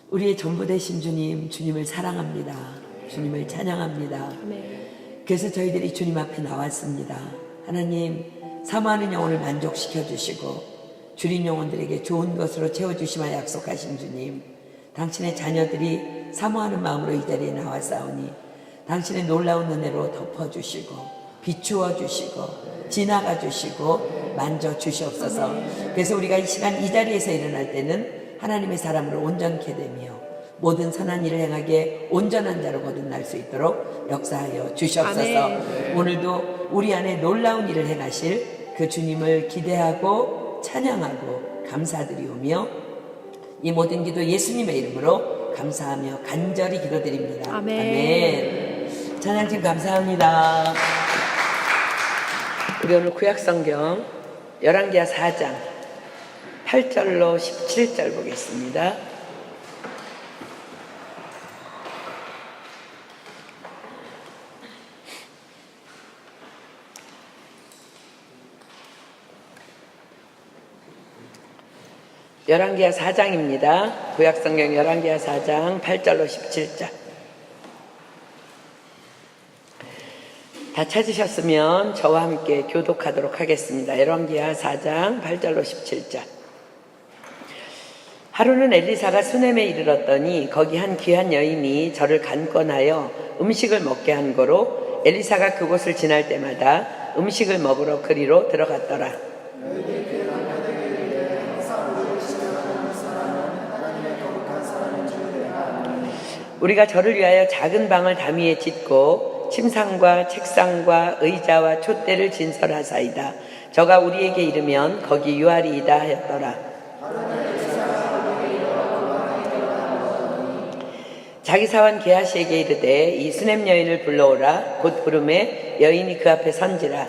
우리의 전부 되신 주님, 주님을 사랑합니다. 주님을 찬양합니다. 그래서 저희들이 주님 앞에 나왔습니다. 하나님, 사모하는 영혼을 만족시켜 주시고 주린 영혼들에게 좋은 것으로 채워주시마 약속하신 주님, 당신의 자녀들이 사모하는 마음으로 이 자리에 나왔사오니 당신의 놀라운 은혜로 덮어주시고 비추어 주시고 지나가 주시고 만져 주시옵소서. 그래서 우리가 이 시간 이 자리에서 일어날 때는 하나님의 사람으로 온전케 되며 모든 선한 일을 행하기에 온전한 자로 거듭날 수 있도록 역사하여 주시옵소서. 오늘도 우리 안에 놀라운 일을 행하실 그 주님을 기대하고 찬양하고 감사드리오며 이 모든 기도 예수님의 이름으로 감사하며 간절히 기도드립니다. 아멘. 찬양팀 감사합니다. 우리 오늘 구약성경 열왕기하 4장 8절로 17절 보겠습니다. 열왕기하 4장입니다. 구약성경 열왕기하 4장 8절로 17절. 다 찾으셨으면 저와 함께 교독하도록 하겠습니다. 열왕기하 4장 8절로 17절. 하루는 엘리사가 수넴에 이르렀더니 거기 한 귀한 여인이 저를 간권하여 음식을 먹게 한 거로 엘리사가 그곳을 지날 때마다 음식을 먹으러 그리로 들어갔더라. 우리가 저를 위하여 작은 방을 담위에 짓고 침상과 책상과 의자와 촛대를 진설하사이다. 저가 우리에게 이르면 거기 유하리이다 하였더라. 자기 사원 게하시에게 이르되 이 수넴 여인을 불러오라. 곧 부르매 여인이 그 앞에 선지라.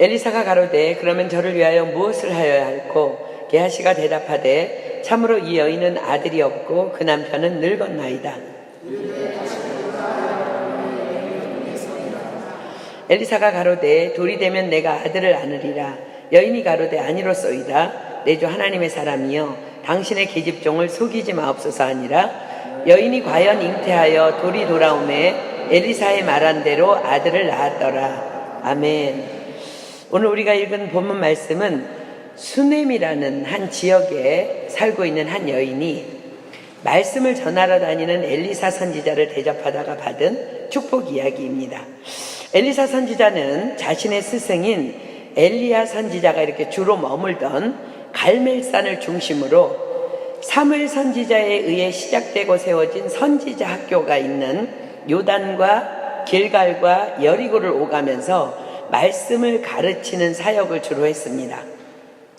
엘리사가 가로되 그러면 저를 위하여 무엇을 하여야 할꼬? 게하시가 대답하되 참으로 이 여인은 아들이 없고 그 남편은 늙었나이다. 엘리사가 가로되 돌이 되면 내가 아들을 안으리라. 여인이 가로되 아니로소이다. 내 주 하나님의 사람이여 당신의 계집종을 속이지 마옵소서 하니라. 여인이 과연 잉태하여 돌이 돌아오매 엘리사의 말한 대로 아들을 낳았더라. 아멘. 오늘 우리가 읽은 본문 말씀은 수넴이라는 한 지역에 살고 있는 한 여인이 말씀을 전하러 다니는 엘리사 선지자를 대접하다가 받은 축복 이야기입니다. 엘리사 선지자는 자신의 스승인 엘리야 선지자가 이렇게 주로 머물던 갈멜산을 중심으로 사무엘 선지자에 의해 시작되고 세워진 선지자 학교가 있는 요단과 길갈과 여리고를 오가면서 말씀을 가르치는 사역을 주로 했습니다.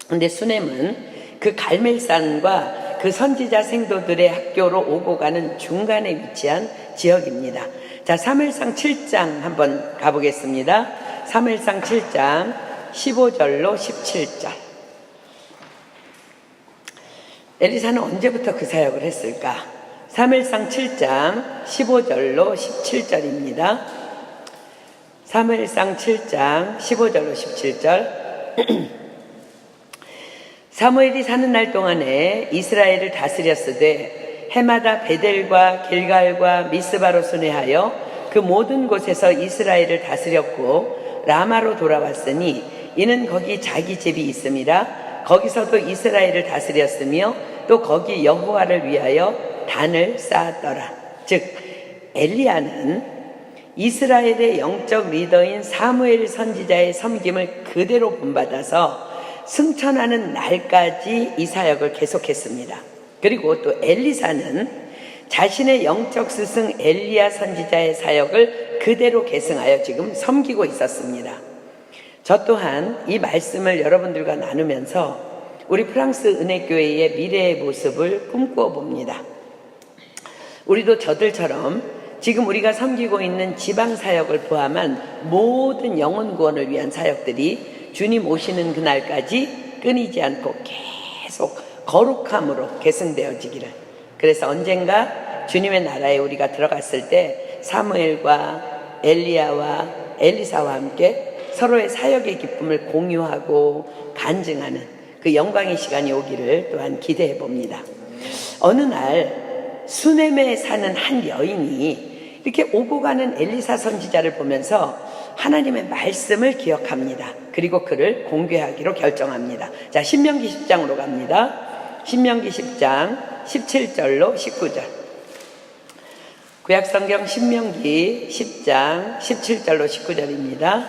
근데 수넴은 그 갈멜산과 그 선지자 생도들의 학교로 오고 가는 중간에 위치한 지역입니다. 자, 사무엘상 7장 한번 가보겠습니다. 사무엘상 7장 15절로 17절. 엘리사는 언제부터 그 사역을 했을까? 사무엘상 7장 15절로 17절입니다. 사무엘상 7장 15절로 17절. 사무엘이 사는 날 동안에 이스라엘을 다스렸으되 해마다 베델과 길갈과 미스바로 순회하여 그 모든 곳에서 이스라엘을 다스렸고 라마로 돌아왔으니 이는 거기 자기 집이 있음이라. 거기서도 이스라엘을 다스렸으며 또 거기 여호와를 위하여 단을 쌓았더라. 즉 엘리야는 이스라엘의 영적 리더인 사무엘 선지자의 섬김을 그대로 본받아서 승천하는 날까지 이 사역을 계속했습니다. 그리고 또 엘리사는 자신의 영적 스승 엘리야 선지자의 사역을 그대로 계승하여 지금 섬기고 있었습니다. 저 또한 이 말씀을 여러분들과 나누면서 우리 프랑스 은혜교회의 미래의 모습을 꿈꾸어 봅니다. 우리도 저들처럼 지금 우리가 섬기고 있는 지방사역을 포함한 모든 영혼 구원을 위한 사역들이 주님 오시는 그날까지 끊이지 않고 계속 거룩함으로 계승되어지기를. 그래서 언젠가 주님의 나라에 우리가 들어갔을 때 사무엘과 엘리야와 엘리사와 함께 서로의 사역의 기쁨을 공유하고 간증하는 그 영광의 시간이 오기를 또한 기대해 봅니다. 어느 날 수넴에 사는 한 여인이 이렇게 오고 가는 엘리사 선지자를 보면서 하나님의 말씀을 기억합니다. 그리고 그를 공개하기로 결정합니다. 자, 신명기 10장으로 갑니다. 신명기 10장 17절로 19절. 구약성경 신명기 10장 17절로 19절입니다.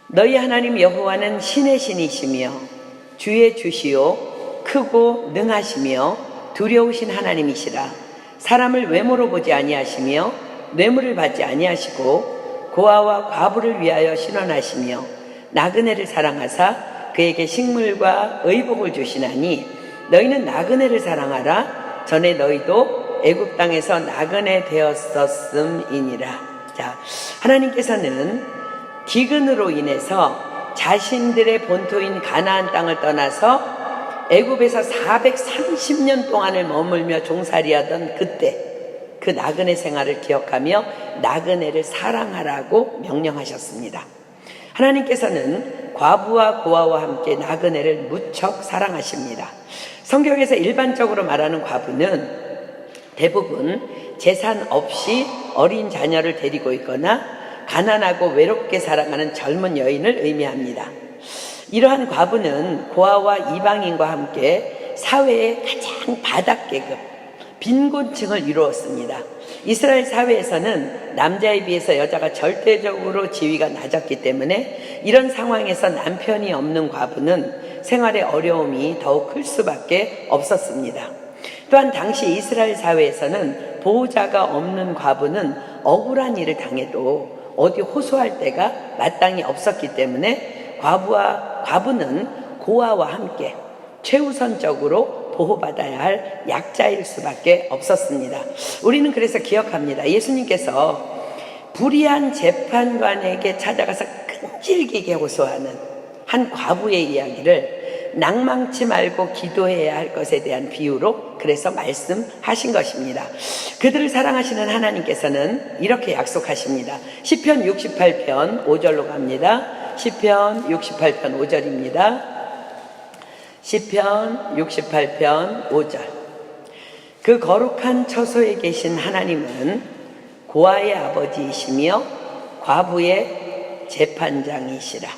너희 하나님 여호와는 신의 신이시며 주의 주시오 크고 능하시며 두려우신 하나님이시라. 사람을 외모로 보지 아니하시며 뇌물을 받지 아니하시고 고아와 과부를 위하여 신원하시며 나그네를 사랑하사 그에게 식물과 의복을 주시나니 너희는 나그네를 사랑하라. 전에 너희도 애굽 땅에서 나그네 되었었음이니라. 자, 하나님께서는 기근으로 인해서 자신들의 본토인 가나안 땅을 떠나서 애굽에서 430년 동안을 머물며 종살이하던 그때 그 나그네 생활을 기억하며 나그네를 사랑하라고 명령하셨습니다. 하나님께서는 과부와 고아와 함께 나그네를 무척 사랑하십니다. 성경에서 일반적으로 말하는 과부는 대부분 재산 없이 어린 자녀를 데리고 있거나 가난하고 외롭게 살아가는 젊은 여인을 의미합니다. 이러한 과부는 고아와 이방인과 함께 사회의 가장 바닥계급, 빈곤층을 이루었습니다. 이스라엘 사회에서는 남자에 비해서 여자가 절대적으로 지위가 낮았기 때문에 이런 상황에서 남편이 없는 과부는 생활의 어려움이 더욱 클 수밖에 없었습니다. 또한 당시 이스라엘 사회에서는 보호자가 없는 과부는 억울한 일을 당해도 어디 호소할 데가 마땅히 없었기 때문에 과부는 고아와 함께 최우선적으로 보호받아야 할 약자일 수밖에 없었습니다. 우리는 그래서 기억합니다. 예수님께서 불의한 재판관에게 찾아가서 끈질기게 호소하는 한 과부의 이야기를 낭망치 말고 기도해야 할 것에 대한 비유로 그래서 말씀하신 것입니다. 그들을 사랑하시는 하나님께서는 이렇게 약속하십니다. 시편 68편 5절로 갑니다. 시편 68편 5절입니다. 시편 68편 5절. 그 거룩한 처소에 계신 하나님은 고아의 아버지이시며 과부의 재판장이시라.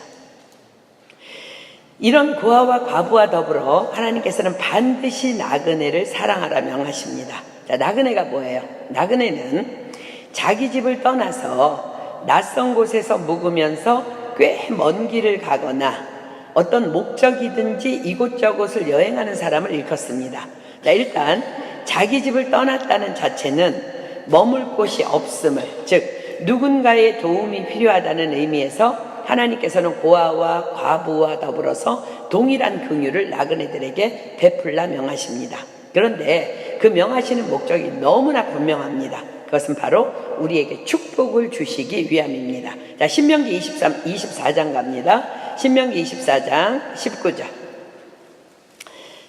이런 고아와 과부와 더불어 하나님께서는 반드시 나그네를 사랑하라 명하십니다. 자, 나그네가 뭐예요? 나그네는 자기 집을 떠나서 낯선 곳에서 묵으면서 꽤 먼 길을 가거나 어떤 목적이든지 이곳저곳을 여행하는 사람을 일컫습니다. 자, 일단 자기 집을 떠났다는 자체는 머물 곳이 없음을, 즉 누군가의 도움이 필요하다는 의미에서 하나님께서는 고아와 과부와 더불어서 동일한 긍휼을 나그네들에게 베풀라 명하십니다. 그런데 그 명하시는 목적이 너무나 분명합니다. 그것은 바로 우리에게 축복을 주시기 위함입니다. 자, 신명기 24장 갑니다. 신명기 24장 19절.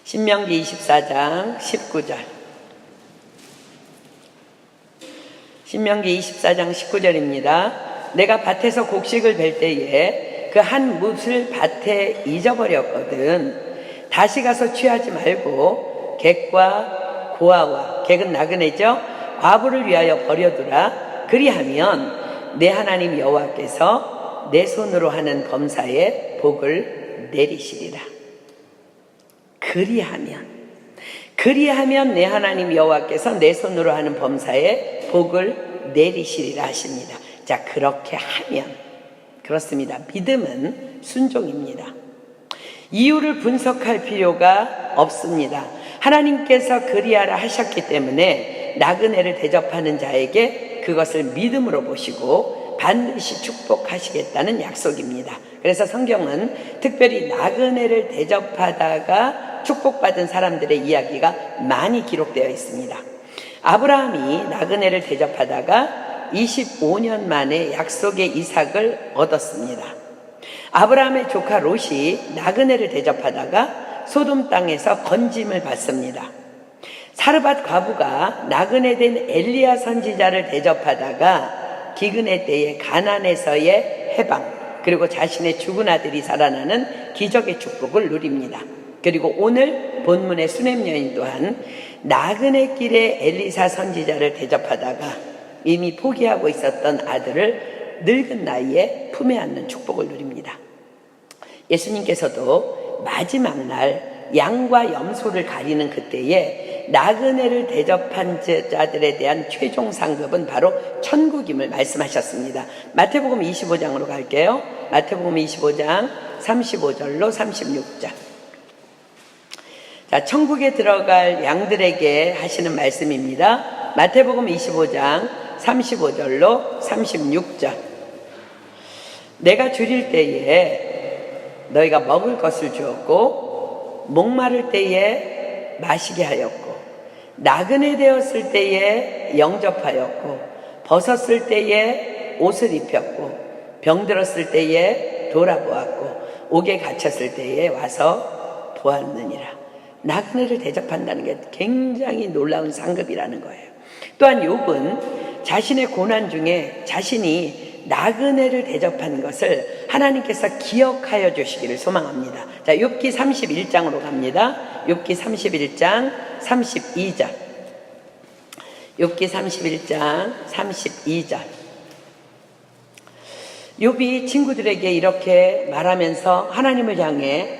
신명기 24장 19절. 신명기 24장 19절입니다. 내가 밭에서 곡식을 벨 때에 그 한 뭇을 밭에 잊어버렸거든. 다시 가서 취하지 말고 객과 고아와, 객은 나그네죠, 과부를 위하여 버려두라. 그리하면 내 하나님 여호와께서 내 손으로 하는 범사에 복을 내리시리라. 그리하면 내 하나님 여호와께서 내 손으로 하는 범사에 복을 내리시리라 하십니다. 자, 그렇게 하면, 그렇습니다. 믿음은 순종입니다. 이유를 분석할 필요가 없습니다. 하나님께서 그리하라 하셨기 때문에 나그네를 대접하는 자에게 그것을 믿음으로 보시고 반드시 축복하시겠다는 약속입니다. 그래서 성경은 특별히 나그네를 대접하다가 축복받은 사람들의 이야기가 많이 기록되어 있습니다. 아브라함이 나그네를 대접하다가 25년 만에 약속의 이삭을 얻었습니다. 아브라함의 조카 롯이 나그네를 대접하다가 소돔 땅에서 건짐을 받습니다. 사르밧 과부가 나그네 된 엘리야 선지자를 대접하다가 기근의 때에 가난에서의 해방, 그리고 자신의 죽은 아들이 살아나는 기적의 축복을 누립니다. 그리고 오늘 본문의 수넴 여인 또한 나그네 길에 엘리사 선지자를 대접하다가 이미 포기하고 있었던 아들을 늙은 나이에 품에 안는 축복을 누립니다. 예수님께서도 마지막 날 양과 염소를 가리는 그때에 나그네를 대접한 자들에 대한 최종 상급은 바로 천국임을 말씀하셨습니다. 마태복음 25장으로 갈게요. 마태복음 25장 35절로 36절. 자, 천국에 들어갈 양들에게 하시는 말씀입니다. 마태복음 25장 35절로 36절. 내가 줄일 때에 너희가 먹을 것을 주었고 목마를 때에 마시게 하였고 나그네 되었을 때에 영접하였고 벗었을 때에 옷을 입혔고 병들었을 때에 돌아보았고 옥에 갇혔을 때에 와서 보았느니라. 나그네를 대접한다는 게 굉장히 놀라운 상급이라는 거예요. 또한 욥은 자신의 고난 중에 자신이 나그네를 대접한 것을 하나님께서 기억하여 주시기를 소망합니다. 자, 욥기 31장으로 갑니다. 욥기 31장 32절. 욥기 31장 32절. 욥이 친구들에게 이렇게 말하면서 하나님을 향해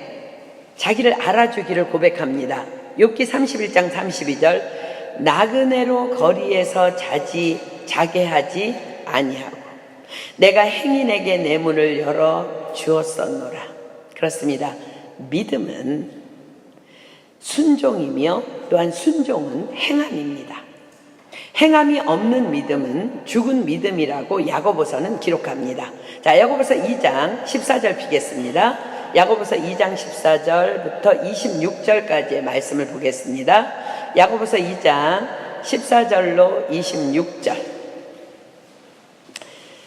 자기를 알아주기를 고백합니다. 욥기 31장 32절. 나그네로 거리에서 자게 하지 아니하고 내가 행인에게 내 문을 열어 주었었노라. 그렇습니다. 믿음은 순종이며 또한 순종은 행함입니다. 행함이 없는 믿음은 죽은 믿음이라고 야고보서는 기록합니다. 자, 야고보서 2장 14절 피겠습니다. 야고보서 2장 14절부터 26절까지의 말씀을 보겠습니다. 야고보서 2장 14절로 26절.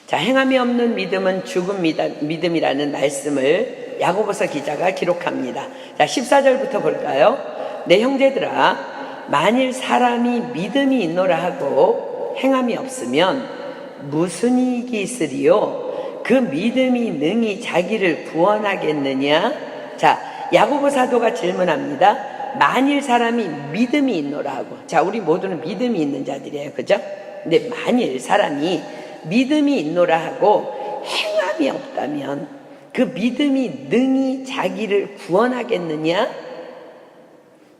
자, 행함이 없는 믿음은 죽은 믿음이라는 말씀을 야고보서 기자가 기록합니다. 자, 14절부터 볼까요? 내 형제들아, 만일 사람이 믿음이 있노라 하고 행함이 없으면 무슨 이익이 있으리요? 그 믿음이 능히 자기를 구원하겠느냐? 자, 야고보 사도가 질문합니다. 만일 사람이 믿음이 있노라 하고, 자, 우리 모두는 믿음이 있는 자들이에요, 그죠? 근데 만일 사람이 믿음이 있노라 하고 행함이 없다면 그 믿음이 능히 자기를 구원하겠느냐?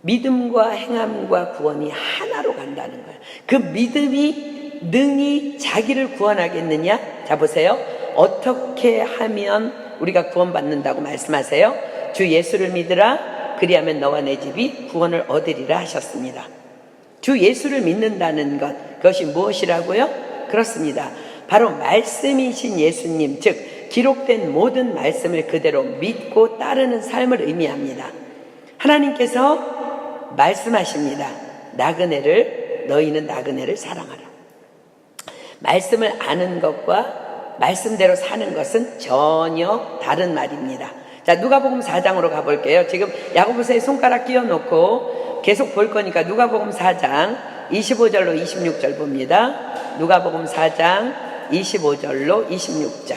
믿음과 행함과 구원이 하나로 간다는 거예요. 그 믿음이 능히 자기를 구원하겠느냐? 자, 보세요. 어떻게 하면 우리가 구원받는다고 말씀하세요? 주 예수를 믿으라. 그리하면 너와 내 집이 구원을 얻으리라 하셨습니다. 주 예수를 믿는다는 것, 그것이 무엇이라고요? 그렇습니다. 바로 말씀이신 예수님, 즉 기록된 모든 말씀을 그대로 믿고 따르는 삶을 의미합니다. 하나님께서 말씀하십니다. 너희는 나그네를 사랑하라. 말씀을 아는 것과 말씀대로 사는 것은 전혀 다른 말입니다. 자, 누가복음 4장으로 가볼게요. 지금 야고보서에 손가락 끼워놓고 계속 볼 거니까 누가복음 4장 25절로 26절 봅니다. 누가복음 4장 25절로 26절.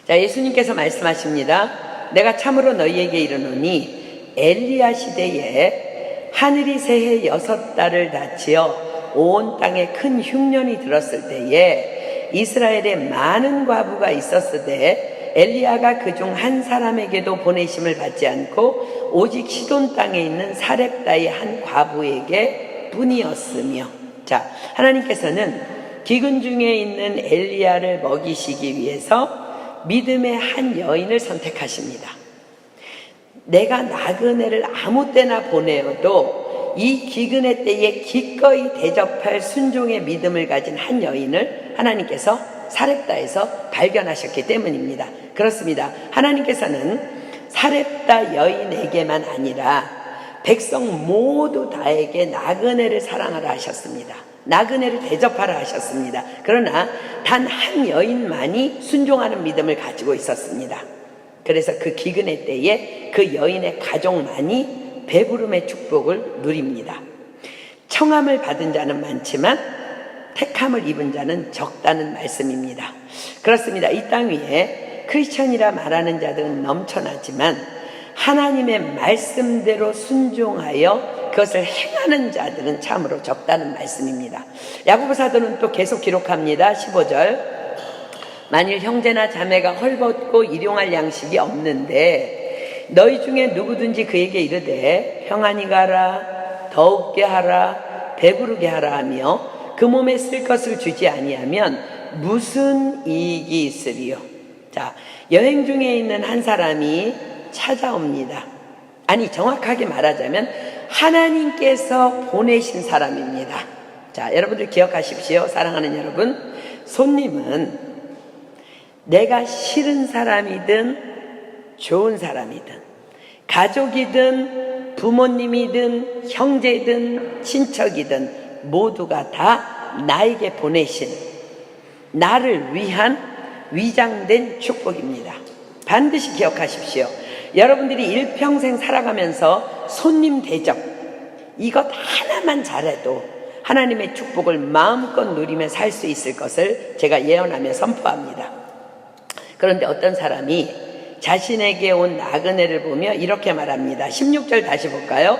자, 예수님께서 말씀하십니다. 내가 참으로 너희에게 이르노니 엘리야 시대에 하늘이 새해 6달을 닫히어 온 땅에 큰 흉년이 들었을 때에 이스라엘에 많은 과부가 있었으되 엘리야가 그중 한 사람에게도 보내심을 받지 않고 오직 시돈 땅에 있는 사렙다의 한 과부에게 뿐이었으며. 자, 하나님께서는 기근 중에 있는 엘리야를 먹이시기 위해서 믿음의 한 여인을 선택하십니다. 내가 나그네를 아무 때나 보내어도 이 기근의 때에 기꺼이 대접할 순종의 믿음을 가진 한 여인을 하나님께서 사렙다에서 발견하셨기 때문입니다. 그렇습니다. 하나님께서는 사렙다 여인에게만 아니라 백성 모두 다에게 나그네를 사랑하라 하셨습니다. 나그네를 대접하라 하셨습니다. 그러나 단 한 여인만이 순종하는 믿음을 가지고 있었습니다. 그래서 그 기근의 때에 그 여인의 가족만이 배부름의 축복을 누립니다. 청함을 받은 자는 많지만 택함을 입은 자는 적다는 말씀입니다. 그렇습니다. 이 땅 위에 크리스천이라 말하는 자들은 넘쳐나지만 하나님의 말씀대로 순종하여 그것을 행하는 자들은 참으로 적다는 말씀입니다. 야고보 사도는 또 계속 기록합니다. 15절, 만일 형제나 자매가 헐벗고 일용할 양식이 없는데 너희 중에 누구든지 그에게 이르되 평안히 가라, 더욱게 하라, 배부르게 하라 하며 그 몸에 쓸 것을 주지 아니하면 무슨 이익이 있으리요. 자, 여행 중에 있는 한 사람이 찾아옵니다. 아니, 정확하게 말하자면 하나님께서 보내신 사람입니다. 자, 여러분들 기억하십시오. 사랑하는 여러분, 손님은 내가 싫은 사람이든 좋은 사람이든 가족이든 부모님이든 형제든 친척이든 모두가 다 나에게 보내신, 나를 위한 위장된 축복입니다. 반드시 기억하십시오. 여러분들이 일평생 살아가면서 손님 대접, 이것 하나만 잘해도 하나님의 축복을 마음껏 누리며 살 수 있을 것을 제가 예언하며 선포합니다. 그런데 어떤 사람이 자신에게 온 나그네를 보며 이렇게 말합니다. 16절 다시 볼까요?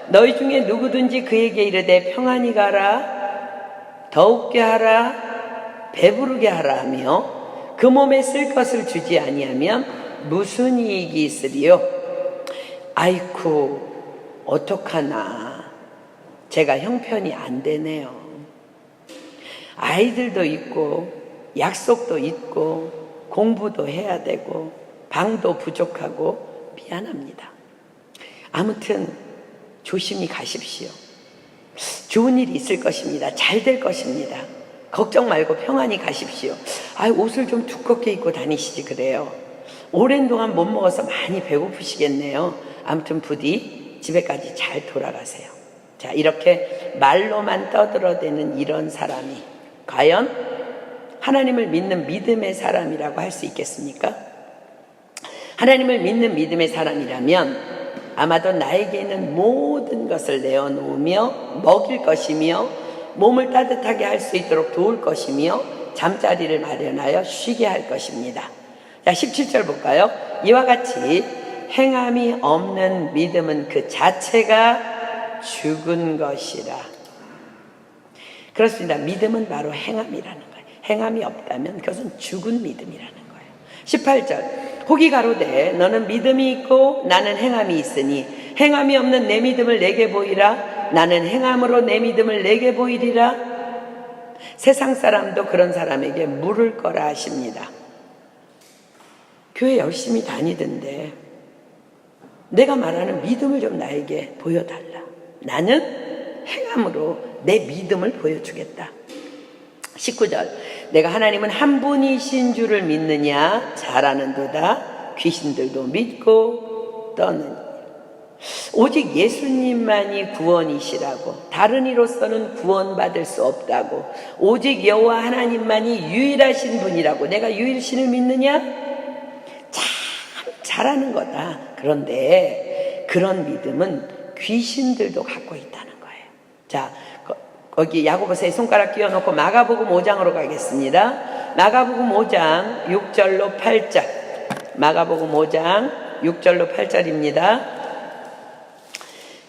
너희 중에 누구든지 그에게 이르되 평안히 가라, 더욱게 하라, 배부르게 하라 하며 그 몸에 쓸 것을 주지 아니하면 무슨 이익이 있으리요? 아이쿠, 어떡하나, 제가 형편이 안 되네요. 아이들도 있고 약속도 있고 공부도 해야 되고 방도 부족하고 미안합니다. 아무튼 조심히 가십시오. 좋은 일이 있을 것입니다. 잘 될 것입니다. 걱정 말고 평안히 가십시오. 옷을 좀 두껍게 입고 다니시지 그래요. 오랜 동안 못 먹어서 많이 배고프시겠네요. 아무튼 부디 집에까지 잘 돌아가세요. 자, 이렇게 말로만 떠들어대는 이런 사람이 과연 하나님을 믿는 믿음의 사람이라고 할 수 있겠습니까? 하나님을 믿는 믿음의 사람이라면 아마도 나에게 있는 모든 것을 내어놓으며 먹일 것이며 몸을 따뜻하게 할 수 있도록 도울 것이며 잠자리를 마련하여 쉬게 할 것입니다. 자, 17절 볼까요? 이와 같이 행함이 없는 믿음은 그 자체가 죽은 것이라. 그렇습니다. 믿음은 바로 행함이라는 거예요. 행함이 없다면 그것은 죽은 믿음이라는 거예요. 18절, 혹이 가로되 너는 믿음이 있고 나는 행함이 있으니 행함이 없는 내 믿음을 내게 보이라. 나는 행함으로 내 믿음을 내게 보이리라. 세상 사람도 그런 사람에게 물을 거라 하십니다. 교회 열심히 다니던데 내가 말하는 믿음을 좀 나에게 보여달라. 나는 행함으로 내 믿음을 보여주겠다. 19절, 내가 하나님은 한 분이신 줄을 믿느냐? 잘하는도다. 귀신들도 믿고 떠느니. 오직 예수님만이 구원이시라고, 다른 이로서는 구원받을 수 없다고, 오직 여호와 하나님만이 유일하신 분이라고, 내가 유일신을 믿느냐? 참 잘하는 거다. 그런데 그런 믿음은 귀신들도 갖고 있다는 거예요. 자, 거기 야고보서에 손가락 끼워놓고 마가복음 5장으로 가겠습니다. 마가복음 5장 6절로 8절. 마가복음 5장 6절로 8절입니다.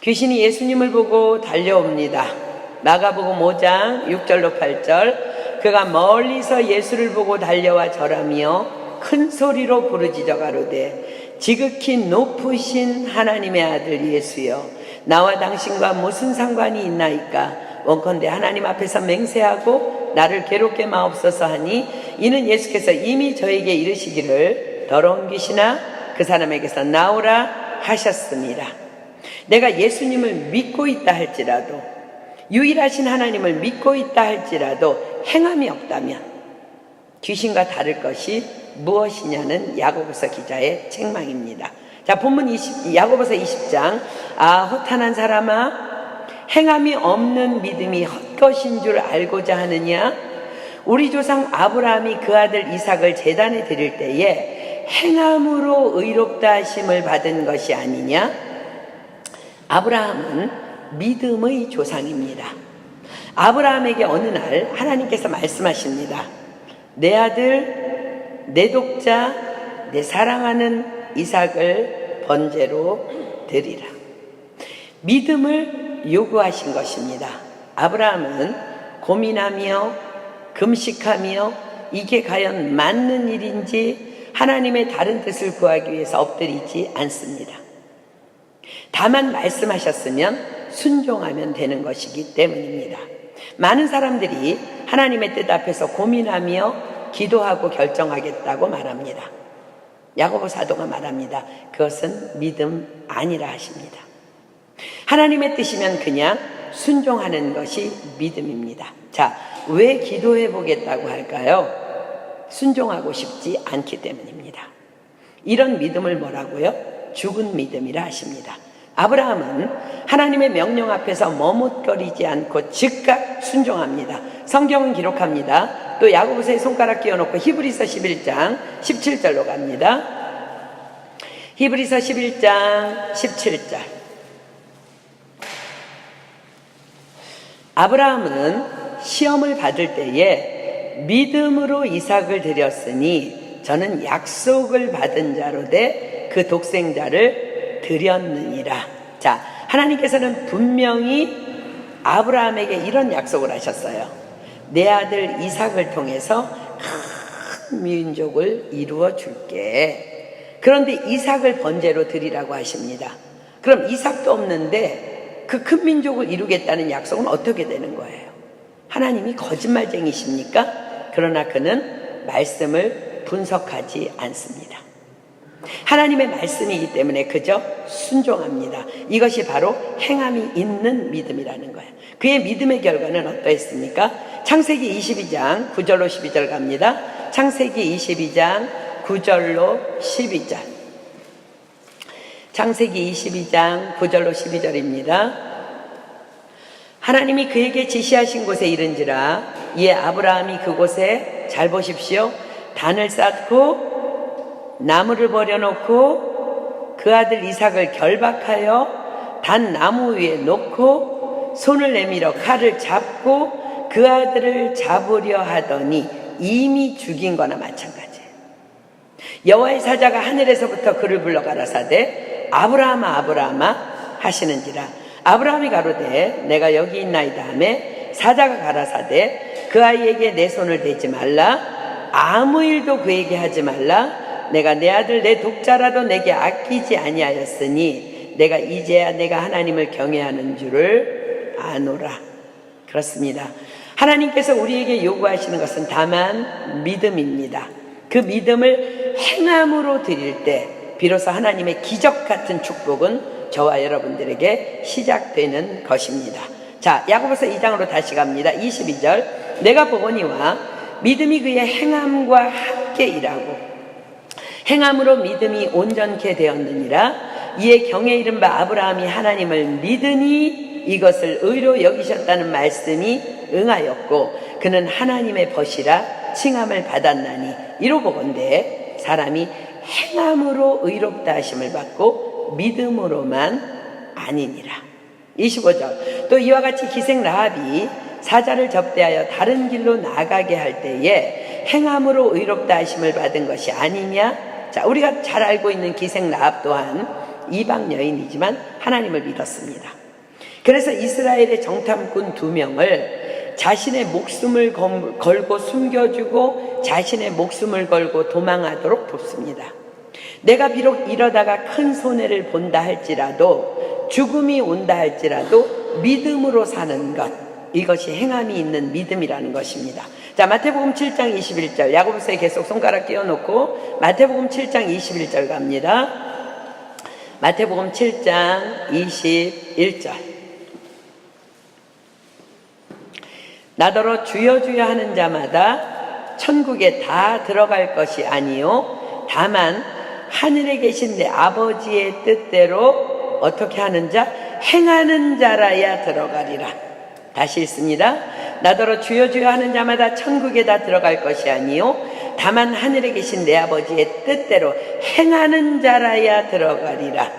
귀신이 예수님을 보고 달려옵니다. 마가복음 5장 6절로 8절. 그가 멀리서 예수를 보고 달려와 절하며 큰 소리로 부르짖어 가로되 지극히 높으신 하나님의 아들 예수여, 나와 당신과 무슨 상관이 있나이까? 원컨대 하나님 앞에서 맹세하고 나를 괴롭게 마옵소서 하니, 이는 예수께서 이미 저에게 이르시기를 더러운 귀신아 그 사람에게서 나오라 하셨습니다. 내가 예수님을 믿고 있다 할지라도, 유일하신 하나님을 믿고 있다 할지라도 행함이 없다면 귀신과 다를 것이 무엇이냐는 야고보서 기자의 책망입니다. 자, 본문 야고보서 20장. 아, 허탄한 사람아, 행함이 없는 믿음이 헛된 것인 줄 알고자 하느냐? 우리 조상 아브라함이 그 아들 이삭을 제단에 드릴 때에 행함으로 의롭다 하심을 받은 것이 아니냐? 아브라함은 믿음의 조상입니다. 아브라함에게 어느 날 하나님께서 말씀하십니다. 내 아들, 내 독자, 내 사랑하는 이삭을 번제로 드리라. 믿음을 요구하신 것입니다. 아브라함은 고민하며 금식하며 이게 과연 맞는 일인지 하나님의 다른 뜻을 구하기 위해서 엎드리지 않습니다. 다만 말씀하셨으면 순종하면 되는 것이기 때문입니다. 많은 사람들이 하나님의 뜻 앞에서 고민하며 기도하고 결정하겠다고 말합니다. 야고보 사도가 말합니다. 그것은 믿음 아니라 하십니다. 하나님의 뜻이면 그냥 순종하는 것이 믿음입니다. 자, 왜 기도해 보겠다고 할까요? 순종하고 싶지 않기 때문입니다. 이런 믿음을 뭐라고요? 죽은 믿음이라 하십니다. 아브라함은 하나님의 명령 앞에서 머뭇거리지 않고 즉각 순종합니다. 성경은 기록합니다. 또 야고보서에 손가락 끼워놓고 히브리서 11장 17절로 갑니다. 히브리서 11장 17절. 아브라함은 시험을 받을 때에 믿음으로 이삭을 드렸으니 저는 약속을 받은 자로되 그 독생자를 드렸느니라. 자, 하나님께서는 분명히 아브라함에게 이런 약속을 하셨어요. 내 아들 이삭을 통해서 큰 민족을 이루어 줄게. 그런데 이삭을 번제로 드리라고 하십니다. 그럼 이삭도 없는데 그 큰 민족을 이루겠다는 약속은 어떻게 되는 거예요? 하나님이 거짓말쟁이십니까? 그러나 그는 말씀을 분석하지 않습니다. 하나님의 말씀이기 때문에 그저 순종합니다. 이것이 바로 행함이 있는 믿음이라는 거예요. 그의 믿음의 결과는 어떠했습니까? 창세기 22장 9절로 12절 갑니다. 창세기 22장 9절로 12절. 창세기 22장 9절로 12절입니다. 하나님이 그에게 지시하신 곳에 이른지라 이에 아브라함이 그곳에, 잘 보십시오, 단을 쌓고 나무를 버려놓고 그 아들 이삭을 결박하여 단 나무 위에 놓고 손을 내밀어 칼을 잡고 그 아들을 잡으려 하더니 이미 죽인 거나 마찬가지예요. 여호와의 사자가 하늘에서부터 그를 불러 가라사대 아브라함아 아브라함아 하시는지라. 아브라함이 가로되 내가 여기 있나이다 하매 사자가 가라사대 그 아이에게 내 손을 대지 말라, 아무 일도 그에게 하지 말라. 내가 내 아들 내 독자라도 내게 아끼지 아니하였으니 내가 이제야 내가 하나님을 경외하는 줄을 아노라. 그렇습니다. 하나님께서 우리에게 요구하시는 것은 다만 믿음입니다. 그 믿음을 행함으로 드릴 때 비로소 하나님의 기적 같은 축복은 저와 여러분들에게 시작되는 것입니다. 자, 야고보서 2장으로 다시 갑니다. 22절. 내가 보거니와 믿음이 그의 행함과 함께 일하고 행함으로 믿음이 온전케 되었느니라. 이에 경에 이른 바 아브라함이 하나님을 믿으니 이것을 의로 여기셨다는 말씀이 응하였고 그는 하나님의 벗이라 칭함을 받았나니 이로 보건대 사람이 행함으로 의롭다 하심을 받고 믿음으로만 아니니라. 25절. 또 이와 같이 기생 라합이 사자를 접대하여 다른 길로 나가게 할 때에 행함으로 의롭다 하심을 받은 것이 아니냐. 자, 우리가 잘 알고 있는 기생 라합 또한 이방 여인이지만 하나님을 믿었습니다. 그래서 이스라엘의 정탐꾼 2명을 자신의 목숨을 걸고 숨겨주고 자신의 목숨을 걸고 도망하도록 돕습니다. 내가 비록 이러다가 큰 손해를 본다 할지라도 죽음이 온다 할지라도 믿음으로 사는 것, 이것이 행함이 있는 믿음이라는 것입니다. 자, 마태복음 7장 21절. 야고보서에 계속 손가락 끼워놓고 마태복음 7장 21절 갑니다. 마태복음 7장 21절. 나더러 주여 주여 하는 자마다 천국에 다 들어갈 것이 아니요 다만 하늘에 계신 내 아버지의 뜻대로 어떻게 하는 자? 행하는 자라야 들어가리라. 다시 읽습니다. 나더러 주여 주여 하는 자마다 천국에 다 들어갈 것이 아니요 다만 하늘에 계신 내 아버지의 뜻대로 행하는 자라야 들어가리라.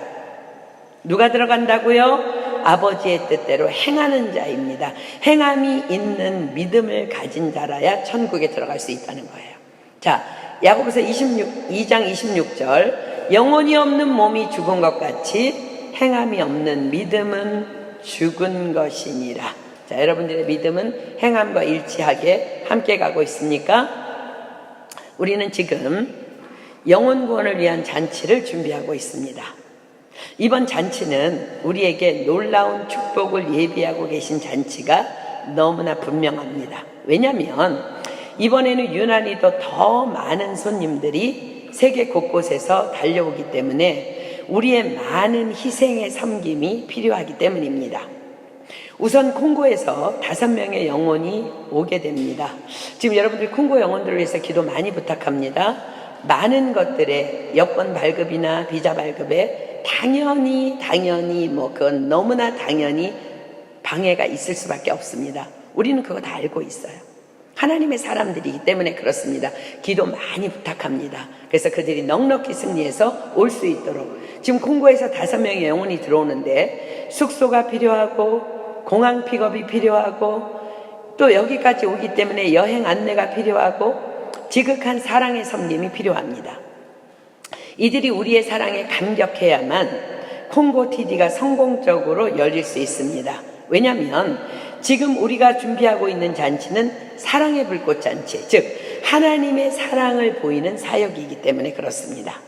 누가 들어간다고요? 아버지의 뜻대로 행하는 자입니다. 행함이 있는 믿음을 가진 자라야 천국에 들어갈 수 있다는 거예요. 자, 야고보서 2장 26절, 영혼이 없는 몸이 죽은 것 같이 행함이 없는 믿음은 죽은 것이니라. 자, 여러분들의 믿음은 행함과 일치하게 함께 가고 있습니까? 우리는 지금 영혼 구원을 위한 잔치를 준비하고 있습니다. 이번 잔치는 우리에게 놀라운 축복을 예비하고 계신 잔치가 너무나 분명합니다. 왜냐하면 이번에는 유난히도 더 많은 손님들이 세계 곳곳에서 달려오기 때문에 우리의 많은 희생의 섬김이 필요하기 때문입니다. 우선 콩고에서 5명의 영혼이 오게 됩니다. 지금 여러분들 콩고 영혼들을 위해서 기도 많이 부탁합니다. 많은 것들의 여권 발급이나 비자 발급에 당연히 그건 너무나 당연히 방해가 있을 수밖에 없습니다. 우리는 그거 다 알고 있어요. 하나님의 사람들이기 때문에 그렇습니다. 기도 많이 부탁합니다. 그래서 그들이 넉넉히 승리해서 올 수 있도록. 지금 콩고에서 5명의 영혼이 들어오는데 숙소가 필요하고 공항 픽업이 필요하고 또 여기까지 오기 때문에 여행 안내가 필요하고 지극한 사랑의 섬김이 필요합니다. 이들이 우리의 사랑에 감격해야만 콩고 TD가 성공적으로 열릴 수 있습니다. 왜냐하면 지금 우리가 준비하고 있는 잔치는 사랑의 불꽃 잔치, 즉 하나님의 사랑을 보이는 사역이기 때문에 그렇습니다.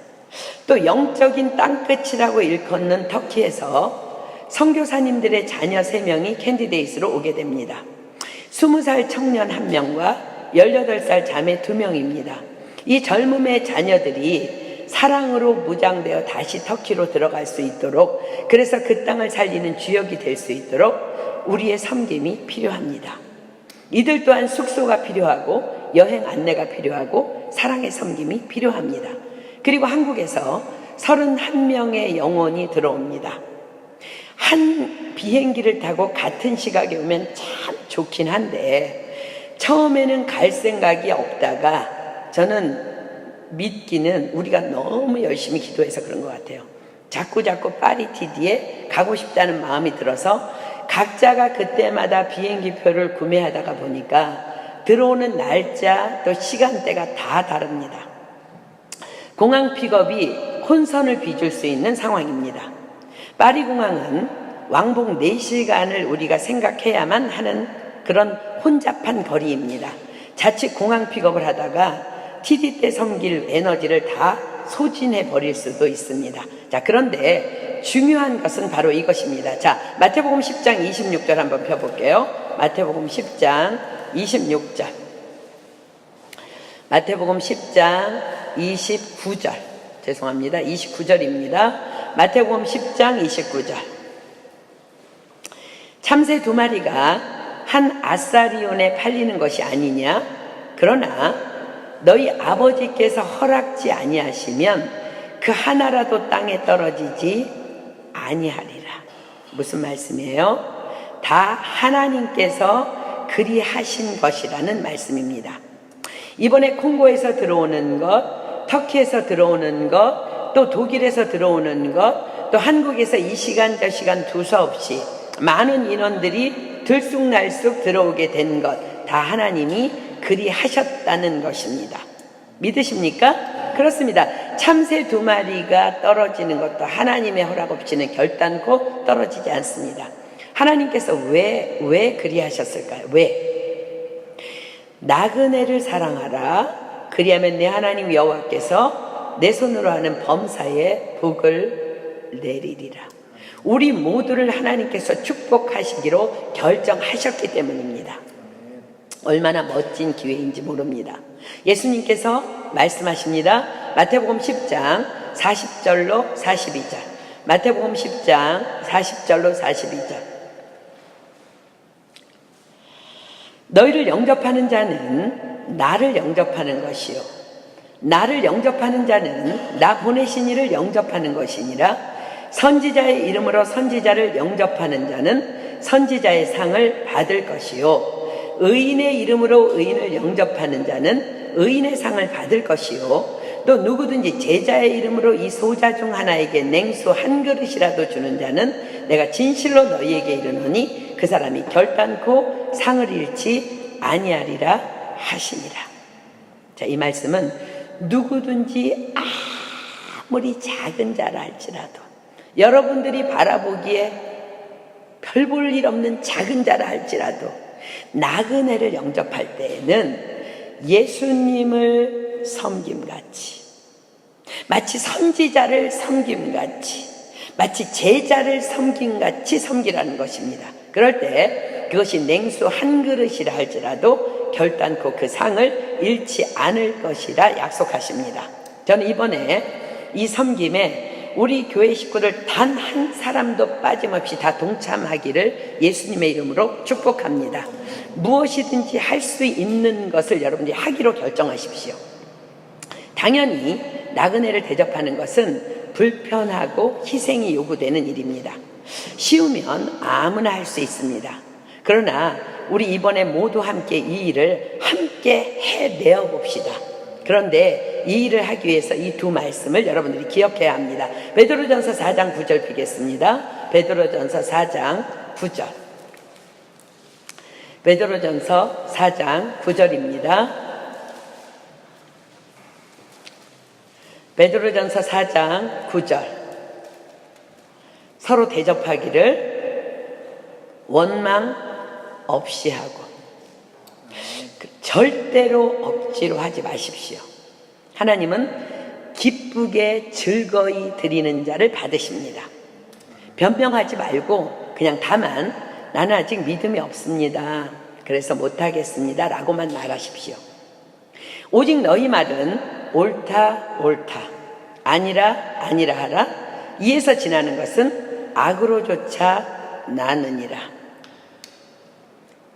또 영적인 땅끝이라고 일컫는 터키에서 선교사님들의 자녀 3명이 캔디데이스로 오게 됩니다. 20살 청년 1명과 18살 자매 2명입니다. 이 젊음의 자녀들이 사랑으로 무장되어 다시 터키로 들어갈 수 있도록, 그래서 그 땅을 살리는 주역이 될 수 있도록 우리의 섬김이 필요합니다. 이들 또한 숙소가 필요하고 여행 안내가 필요하고 사랑의 섬김이 필요합니다. 그리고 한국에서 31명의 영혼이 들어옵니다. 한 비행기를 타고 같은 시각에 오면 참 좋긴 한데 처음에는 갈 생각이 없다가 저는 믿기는 우리가 너무 열심히 기도해서 그런 것 같아요. 자꾸 파리 TD에 가고 싶다는 마음이 들어서 각자가 그때마다 비행기표를 구매하다가 보니까 들어오는 날짜 또 시간대가 다 다릅니다. 공항 픽업이 혼선을 빚을 수 있는 상황입니다. 파리 공항은 왕복 4시간을 우리가 생각해야만 하는 그런 혼잡한 거리입니다. 자칫 공항 픽업을 하다가 TD 때 섬길 에너지를 다 소진해 버릴 수도 있습니다. 자, 그런데 중요한 것은 바로 이것입니다. 자, 마태복음 10장 26절 한번 펴볼게요. 마태복음 10장 26절. 마태복음 10장 29절. 죄송합니다. 29절입니다. 마태복음 10장 29절. 참새 2마리가 한 아사리온에 팔리는 것이 아니냐? 그러나 너희 아버지께서 허락지 아니하시면 그 하나라도 땅에 떨어지지 아니하리라. 무슨 말씀이에요? 다 하나님께서 그리하신 것이라는 말씀입니다. 이번에 콩고에서 들어오는 것, 터키에서 들어오는 것, 또 독일에서 들어오는 것, 또 한국에서 이 시간 저 시간 두서없이 많은 인원들이 들쑥날쑥 들어오게 된 것, 다 하나님이 그리하셨다는 것입니다. 믿으십니까? 그렇습니다. 참새 2마리가 떨어지는 것도 하나님의 허락 없이는 결단코 떨어지지 않습니다. 하나님께서 왜 그리하셨을까요? 왜? 나그네를 사랑하라. 그리하면 내 하나님 여호와께서 내 손으로 하는 범사에 복을 내리리라. 우리 모두를 하나님께서 축복하시기로 결정하셨기 때문입니다. 얼마나 멋진 기회인지 모릅니다. 예수님께서 말씀하십니다. 마태복음 10장 40절로 42절. 마태복음 10장 40절로 42절. 너희를 영접하는 자는 나를 영접하는 것이요, 나를 영접하는 자는 나 보내신 이를 영접하는 것이니라. 선지자의 이름으로 선지자를 영접하는 자는 선지자의 상을 받을 것이요 의인의 이름으로 의인을 영접하는 자는 의인의 상을 받을 것이요 또 누구든지 제자의 이름으로 이 소자 중 하나에게 냉수 한 그릇이라도 주는 자는 내가 진실로 너희에게 이르노니 그 사람이 결단코 상을 잃지 아니하리라 하시니라. 자, 이 말씀은 누구든지 아무리 작은 자라 할지라도 여러분들이 바라보기에 별 볼 일 없는 작은 자라 할지라도 나그네를 영접할 때에는 예수님을 섬김같이 마치 선지자를 섬김같이 마치 제자를 섬김같이 섬기라는 것입니다. 그럴 때 그것이 냉수 한 그릇이라 할지라도 결단코 그 상을 잃지 않을 것이라 약속하십니다. 저는 이번에 이 섬김에 우리 교회 식구들 단 한 사람도 빠짐없이 다 동참하기를 예수님의 이름으로 축복합니다. 무엇이든지 할 수 있는 것을 여러분들이 하기로 결정하십시오. 당연히 나그네를 대접하는 것은 불편하고 희생이 요구되는 일입니다. 쉬우면 아무나 할 수 있습니다. 그러나 우리 이번에 모두 함께 이 일을 함께 해내어 봅시다. 그런데 이 일을 하기 위해서 이 두 말씀을 여러분들이 기억해야 합니다. 베드로전서 4장 9절 보겠습니다. 베드로전서 4장 9절. 베드로전서 4장 9절입니다. 베드로전서 4장 9절. 서로 대접하기를 원망 없이 하고 절대로 억지로 하지 마십시오. 하나님은 기쁘게 즐거이 드리는 자를 받으십니다. 변명하지 말고 그냥 다만 나는 아직 믿음이 없습니다. 그래서 못하겠습니다. 라고만 말하십시오. 오직 너희 말은 옳다 옳다 아니라 아니라 하라. 이에서 지나는 것은 악으로조차 나느니라.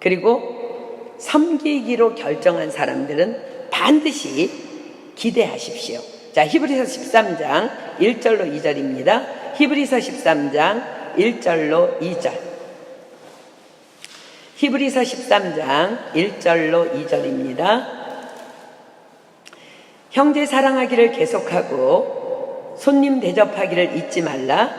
그리고 섬기기로 결정한 사람들은 반드시 기대하십시오. 자, 히브리서 13장 1절로 2절입니다. 히브리서 13장 1절로 2절. 히브리서 13장 1절로 2절입니다. 형제 사랑하기를 계속하고 손님 대접하기를 잊지 말라.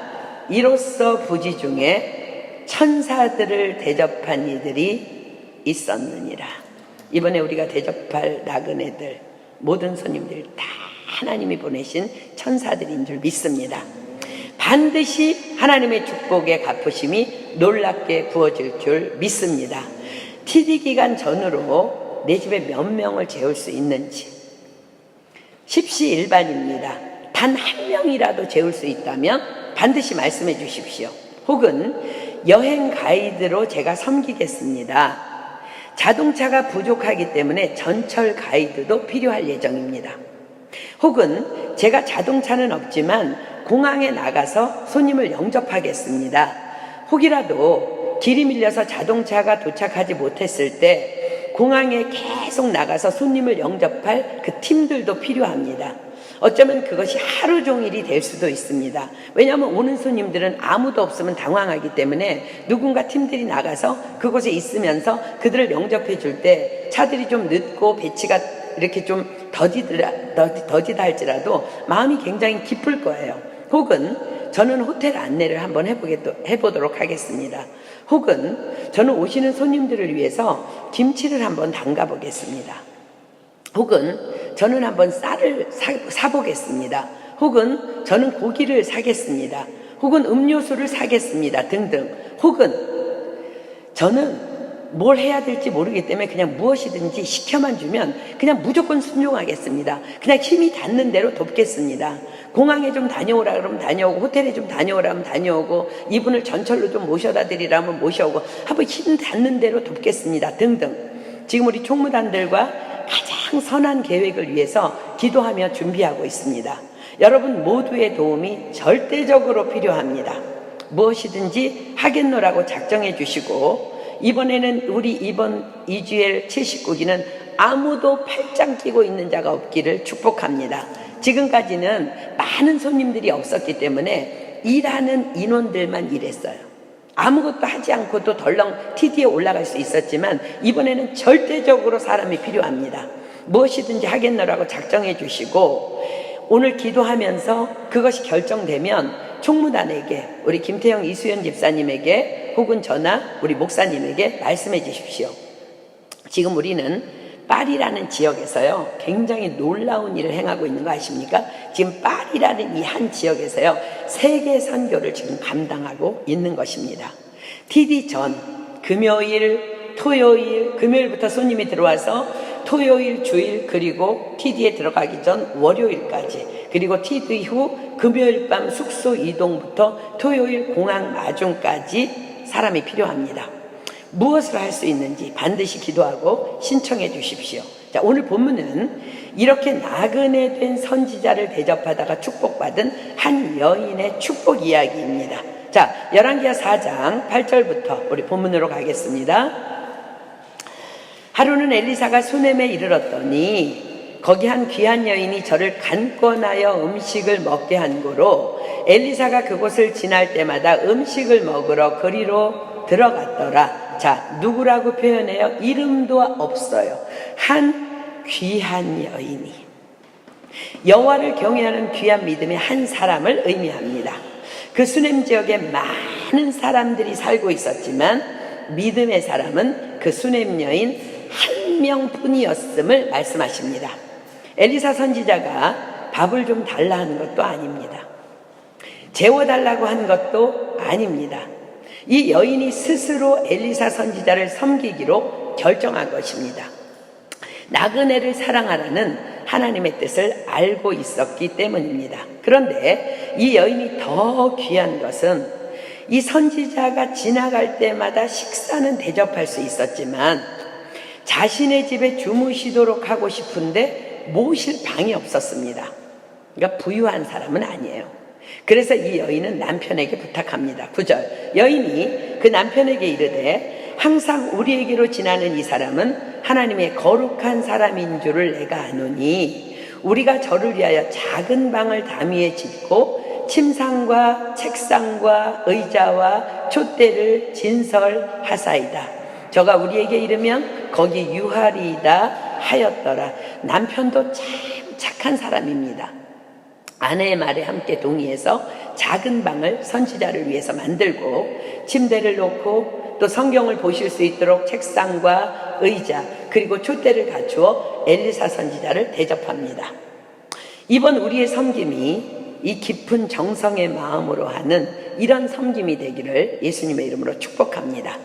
이로써 부지 중에 천사들을 대접한 이들이 있었느니라. 이번에 우리가 대접할 나그네들 모든 손님들 다 하나님이 보내신 천사들인 줄 믿습니다. 반드시 하나님의 축복의 갚으심이 놀랍게 부어질 줄 믿습니다. TD 기간 전으로 내 집에 몇 명을 재울 수 있는지 십시일반입니다. 단 한 명이라도 재울 수 있다면 반드시 말씀해 주십시오. 혹은 여행 가이드로 제가 섬기겠습니다. 자동차가 부족하기 때문에 전철 가이드도 필요할 예정입니다. 혹은 제가 자동차는 없지만 공항에 나가서 손님을 영접하겠습니다. 혹이라도 길이 밀려서 자동차가 도착하지 못했을 때 공항에 계속 나가서 손님을 영접할 그 팀들도 필요합니다. 어쩌면 그것이 하루 종일이 될 수도 있습니다. 왜냐하면 오는 손님들은 아무도 없으면 당황하기 때문에 누군가 팀들이 나가서 그곳에 있으면서 그들을 영접해 줄 때 차들이 좀 늦고 배치가 이렇게 좀 더디다 할지라도 마음이 굉장히 기쁠 거예요. 혹은 저는 호텔 안내를 한번 해보도록 하겠습니다. 혹은 저는 오시는 손님들을 위해서 김치를 한번 담가 보겠습니다. 혹은 저는 한번 쌀을 사보겠습니다. 혹은 저는 고기를 사겠습니다. 혹은 음료수를 사겠습니다. 등등. 혹은 저는 뭘 해야 될지 모르기 때문에 그냥 무엇이든지 시켜만 주면 그냥 무조건 순종하겠습니다. 그냥 힘이 닿는 대로 돕겠습니다. 공항에 좀 다녀오라 그러면 다녀오고, 호텔에 좀 다녀오라 하면 다녀오고, 이분을 전철로 좀 모셔다 드리라면 모셔오고, 한번 힘 닿는 대로 돕겠습니다. 등등. 지금 우리 총무단들과 가장 선한 계획을 위해서 기도하며 준비하고 있습니다. 여러분 모두의 도움이 절대적으로 필요합니다. 무엇이든지 하겠노라고 작정해 주시고, 이번에는 우리 이번 이주엘 70국기는 아무도 팔짱 끼고 있는 자가 없기를 축복합니다. 지금까지는 많은 손님들이 없었기 때문에 일하는 인원들만 일했어요. 아무것도 하지 않고도 덜렁 TD에 올라갈 수 있었지만 이번에는 절대적으로 사람이 필요합니다. 무엇이든지 하겠노라고 작정해 주시고 오늘 기도하면서 그것이 결정되면 총무단에게 우리 김태형 이수연 집사님에게 혹은 저나 우리 목사님에게 말씀해 주십시오. 지금 우리는 파리라는 지역에서요 굉장히 놀라운 일을 행하고 있는 거 아십니까? 지금 파리라는 이 한 지역에서요 세계 선교를 지금 감당하고 있는 것입니다. TD 전 금요일, 토요일, 금요일부터 손님이 들어와서 토요일, 주일 그리고 TD에 들어가기 전 월요일까지 그리고 TD 후 금요일 밤 숙소 이동부터 토요일 공항 마중까지 사람이 필요합니다. 무엇을 할 수 있는지 반드시 기도하고 신청해 주십시오. 자, 오늘 본문은 이렇게 나그네 된 선지자를 대접하다가 축복받은 한 여인의 축복 이야기입니다. 자, 열왕기하 4장 8절부터 우리 본문으로 가겠습니다. 하루는 엘리사가 수넴에 이르렀더니 거기 한 귀한 여인이 저를 간권하여 음식을 먹게 한 고로 엘리사가 그곳을 지날 때마다 음식을 먹으러 그리로 들어갔더라. 자, 누구라고 표현해요? 이름도 없어요. 한 귀한 여인이. 여호와를 경외하는 귀한 믿음의 한 사람을 의미합니다. 그 수넴 지역에 많은 사람들이 살고 있었지만 믿음의 사람은 그 수넴 여인 한 명뿐이었음을 말씀하십니다. 엘리사 선지자가 밥을 좀 달라 하는 것도 아닙니다. 재워달라고 한 것도 아닙니다. 이 여인이 스스로 엘리사 선지자를 섬기기로 결정한 것입니다. 나그네를 사랑하라는 하나님의 뜻을 알고 있었기 때문입니다. 그런데 이 여인이 더 귀한 것은 이 선지자가 지나갈 때마다 식사는 대접할 수 있었지만 자신의 집에 주무시도록 하고 싶은데 모실 방이 없었습니다. 그러니까 부유한 사람은 아니에요. 그래서 이 여인은 남편에게 부탁합니다. 9절 여인이 그 남편에게 이르되 항상 우리에게로 지나는 이 사람은 하나님의 거룩한 사람인 줄을 내가 아노니 우리가 저를 위하여 작은 방을 담위에 짓고 침상과 책상과 의자와 촛대를 진설하사이다. 저가 우리에게 이르면 거기 유하리이다 하였더라. 남편도 참 착한 사람입니다. 아내의 말에 함께 동의해서 작은 방을 선지자를 위해서 만들고 침대를 놓고 또 성경을 보실 수 있도록 책상과 의자 그리고 촛대를 갖추어 엘리사 선지자를 대접합니다. 이번 우리의 섬김이 이 깊은 정성의 마음으로 하는 이런 섬김이 되기를 예수님의 이름으로 축복합니다.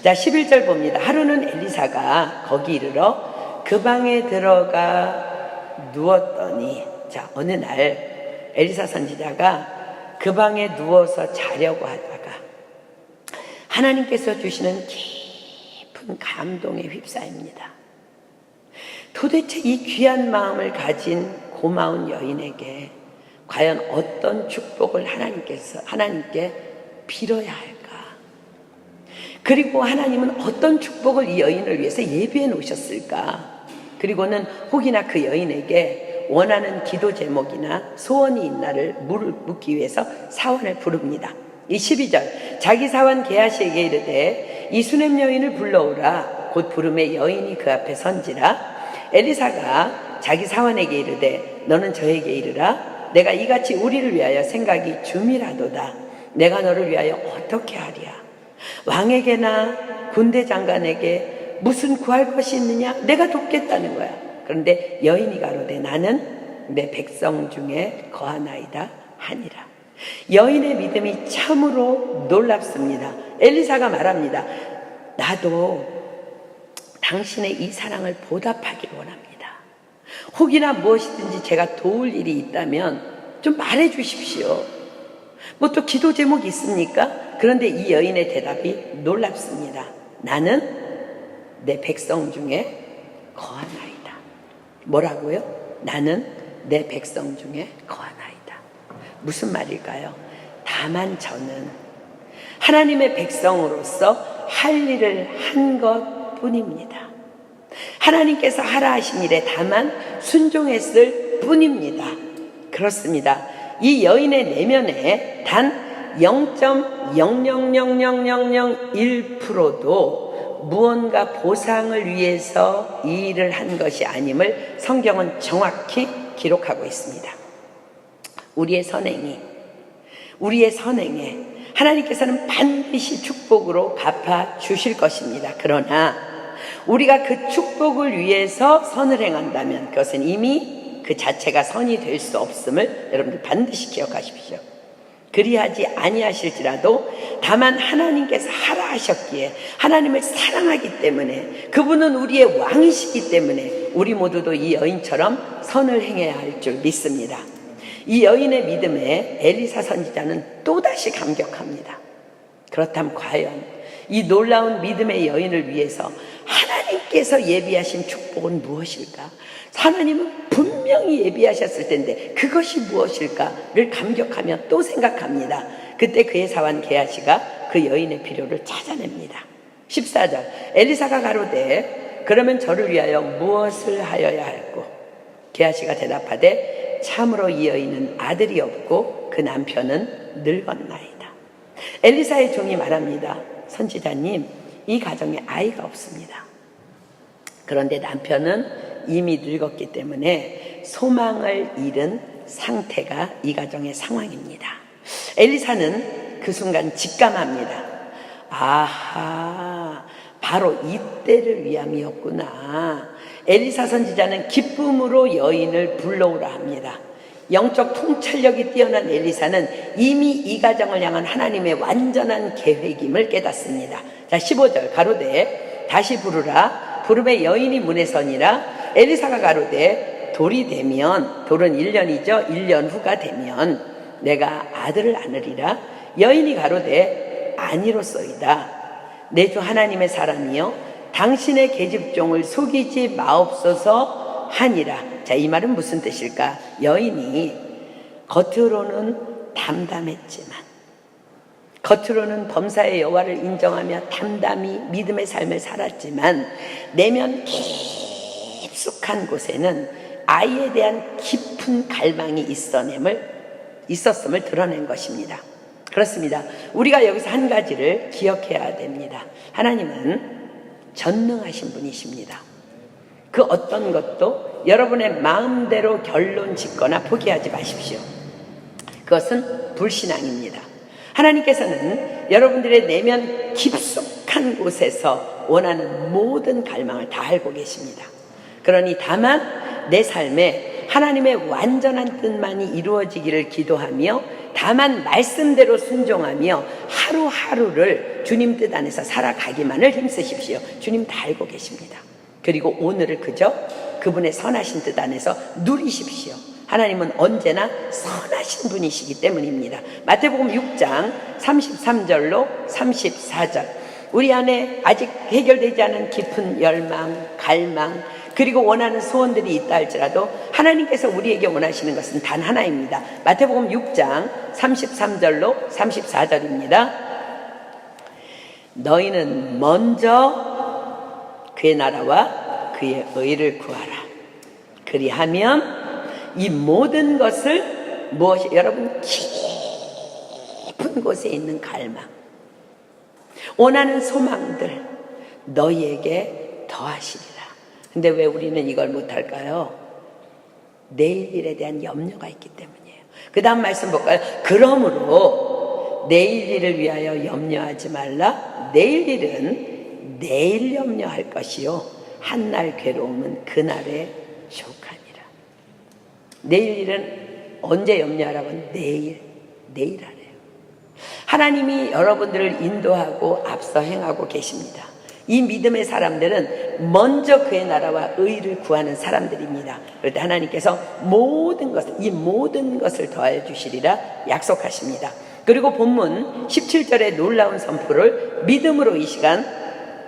자, 11절 봅니다. 하루는 엘리사가 거기 이르러 그 방에 들어가 누웠더니 자, 어느 날 엘리사 선지자가 그 방에 누워서 자려고 하다가 하나님께서 주시는 깊은 감동에 휩싸입니다. 도대체 이 귀한 마음을 가진 고마운 여인에게 과연 어떤 축복을 하나님께 빌어야 할까? 그리고 하나님은 어떤 축복을 이 여인을 위해서 예비해 놓으셨을까? 그리고는 혹이나 그 여인에게 원하는 기도 제목이나 소원이 있나를 묻기 위해서 사원을 부릅니다. 이 12절 자기 사원 게하시에게 이르되 이 수넴 여인을 불러오라. 곧 부름에 여인이 그 앞에 선지라. 엘리사가 자기 사원에게 이르되 너는 저에게 이르라. 내가 이같이 우리를 위하여 생각이 줌이라도다. 내가 너를 위하여 어떻게 하랴? 왕에게나 군대 장관에게 무슨 구할 것이 있느냐? 내가 돕겠다는 거야. 그런데 여인이 가로되 나는 내 백성 중에 거하나이다 하니라. 여인의 믿음이 참으로 놀랍습니다. 엘리사가 말합니다. 나도 당신의 이 사랑을 보답하기를 원합니다. 혹이나 무엇이든지 제가 도울 일이 있다면 좀 말해 주십시오. 뭐 또 기도 제목이 있습니까? 그런데 이 여인의 대답이 놀랍습니다. 나는 내 백성 중에 거하나이다. 뭐라고요? 나는 내 백성 중에 거하나이다. 무슨 말일까요? 다만 저는 하나님의 백성으로서 할 일을 한 것뿐입니다. 하나님께서 하라 하신 일에 다만 순종했을 뿐입니다. 그렇습니다. 이 여인의 내면에 단 0.0000001%도 무언가 보상을 위해서 이 일을 한 것이 아님을 성경은 정확히 기록하고 있습니다. 우리의 선행에 하나님께서는 반드시 축복으로 갚아 주실 것입니다. 그러나 우리가 그 축복을 위해서 선을 행한다면 그것은 이미 그 자체가 선이 될 수 없음을 여러분들 반드시 기억하십시오. 그리하지 아니하실지라도 다만 하나님께서 하라 하셨기에 하나님을 사랑하기 때문에 그분은 우리의 왕이시기 때문에 우리 모두도 이 여인처럼 선을 행해야 할 줄 믿습니다. 이 여인의 믿음에 엘리사 선지자는 또다시 감격합니다. 그렇다면 과연 이 놀라운 믿음의 여인을 위해서 하나님께서 예비하신 축복은 무엇일까? 하나님은 분명히 예비하셨을 텐데 그것이 무엇일까를 감격하며 또 생각합니다. 그때 그의 사환 게하시가 그 여인의 필요를 찾아냅니다. 14절 엘리사가 가로되 그러면 저를 위하여 무엇을 하여야 할꼬? 게하시가 대답하되 참으로 이 여인은 아들이 없고 그 남편은 늙었나이다. 엘리사의 종이 말합니다. 선지자님, 이 가정에 아이가 없습니다. 그런데 남편은 이미 늙었기 때문에 소망을 잃은 상태가 이 가정의 상황입니다. 엘리사는 그 순간 직감합니다. 아하, 바로 이때를 위함이었구나. 엘리사 선지자는 기쁨으로 여인을 불러오라 합니다. 영적 통찰력이 뛰어난 엘리사는 이미 이 가정을 향한 하나님의 완전한 계획임을 깨닫습니다. 자, 15절 가로되 다시 부르라. 부름에 여인이 문에 서니라. 엘리사가 가로되 돌이 되면, 돌은 1년이죠 1년 후가 되면 내가 아들을 안으리라. 여인이 가로되 아니로소이다. 내 주 하나님의 사람이여 당신의 계집종을 속이지 마옵소서 하니라. 자, 이 말은 무슨 뜻일까? 여인이 겉으로는 담담했지만, 겉으로는 범사의 여호와를 인정하며 담담히 믿음의 삶을 살았지만 내면 깊숙한 곳에는 아이에 대한 깊은 갈망이 있었음을 드러낸 것입니다. 그렇습니다. 우리가 여기서 한 가지를 기억해야 됩니다. 하나님은 전능하신 분이십니다. 그 어떤 것도 여러분의 마음대로 결론 짓거나 포기하지 마십시오. 그것은 불신앙입니다. 하나님께서는 여러분들의 내면 깊숙한 곳에서 원하는 모든 갈망을 다 알고 계십니다. 그러니 다만 내 삶에 하나님의 완전한 뜻만이 이루어지기를 기도하며 다만 말씀대로 순종하며 하루하루를 주님 뜻 안에서 살아가기만을 힘쓰십시오. 주님 다 알고 계십니다. 그리고 오늘을 그저 그분의 선하신 뜻 안에서 누리십시오. 하나님은 언제나 선하신 분이시기 때문입니다. 마태복음 6장 33절로 34절 우리 안에 아직 해결되지 않은 깊은 열망, 갈망 그리고 원하는 소원들이 있다 할지라도 하나님께서 우리에게 원하시는 것은 단 하나입니다. 마태복음 6장 33절로 34절입니다. 너희는 먼저 그의 나라와 그의 의를 구하라. 그리하면 이 모든 것을 무엇이 여러분 깊은 곳에 있는 갈망, 원하는 소망들 너희에게 더하시리라. 근데 왜 우리는 이걸 못할까요? 내일 일에 대한 염려가 있기 때문이에요. 그 다음 말씀 볼까요? 그러므로 내일 일을 위하여 염려하지 말라. 내일 일은 내일 염려할 것이요 한날 괴로움은 그날에 족하니라. 내일 일은 언제 염려하라고? 내일 하래요. 하나님이 여러분들을 인도하고 앞서 행하고 계십니다. 이 믿음의 사람들은 먼저 그의 나라와 의를 구하는 사람들입니다. 그럴 때 하나님께서 이 모든 것을 더하여 주시리라 약속하십니다. 그리고 본문 17절의 놀라운 선포를 믿음으로 이 시간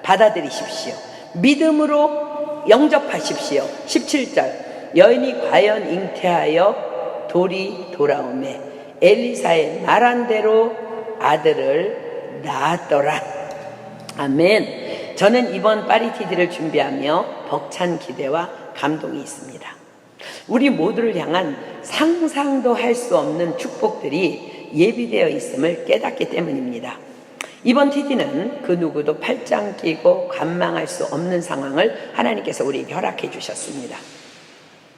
받아들이십시오. 믿음으로 영접하십시오. 17절 여인이 과연 잉태하여 돌이 돌아오매 엘리사의 말한 대로 아들을 낳았더라. 아멘. 저는 이번 파리티드를 준비하며 벅찬 기대와 감동이 있습니다. 우리 모두를 향한 상상도 할 수 없는 축복들이 예비되어 있음을 깨닫기 때문입니다. 이번 TD는 그 누구도 팔짱 끼고 관망할 수 없는 상황을 하나님께서 우리에게 허락해 주셨습니다.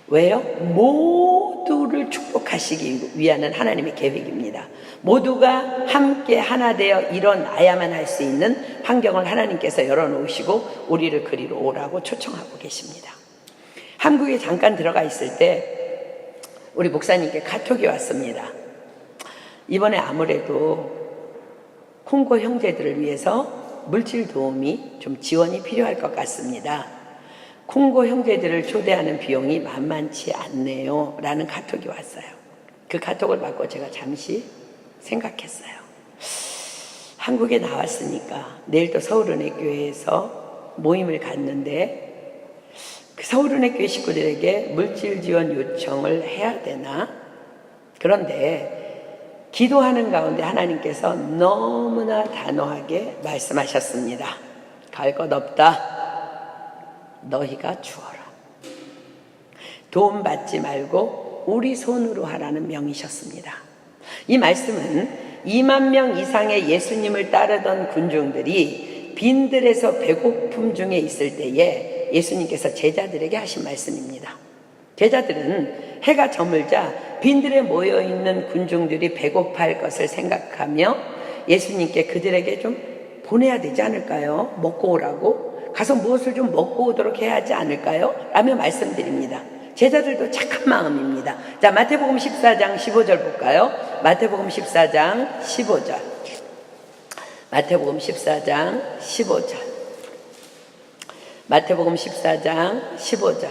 왜요? 모두를 축복하시기 위한 하나님의 계획입니다. 모두가 함께 하나 되어 일어나야만 할 수 있는 환경을 하나님께서 열어놓으시고 우리를 그리로 오라고 초청하고 계십니다. 한국에 잠깐 들어가 있을 때 우리 목사님께 카톡이 왔습니다. 이번에 아무래도 콩고 형제들을 위해서 물질 도움이 좀 지원이 필요할 것 같습니다. 콩고 형제들을 초대하는 비용이 만만치 않네요 라는 카톡이 왔어요. 그 카톡을 받고 제가 잠시 생각했어요. 한국에 나왔으니까 내일 또 서울은혜교회에서 모임을 갖는데 그 서울은혜교회 식구들에게 물질 지원 요청을 해야 되나? 그런데 기도하는 가운데 하나님께서 너무나 단호하게 말씀하셨습니다. 갈 것 없다. 너희가 주어라. 도움 받지 말고 우리 손으로 하라는 명이셨습니다. 이 말씀은 2만 명 이상의 예수님을 따르던 군중들이 빈들에서 배고픔 중에 있을 때에 예수님께서 제자들에게 하신 말씀입니다. 제자들은 해가 저물자 빈들에 모여있는 군중들이 배고파할 것을 생각하며 예수님께 그들에게 좀 보내야 되지 않을까요? 먹고 오라고? 가서 무엇을 좀 먹고 오도록 해야 하지 않을까요? 라며 말씀드립니다. 제자들도 착한 마음입니다. 자, 마태복음 14장 15절 볼까요? 마태복음 14장 15절. 마태복음 14장 15절. 마태복음 14장 15절.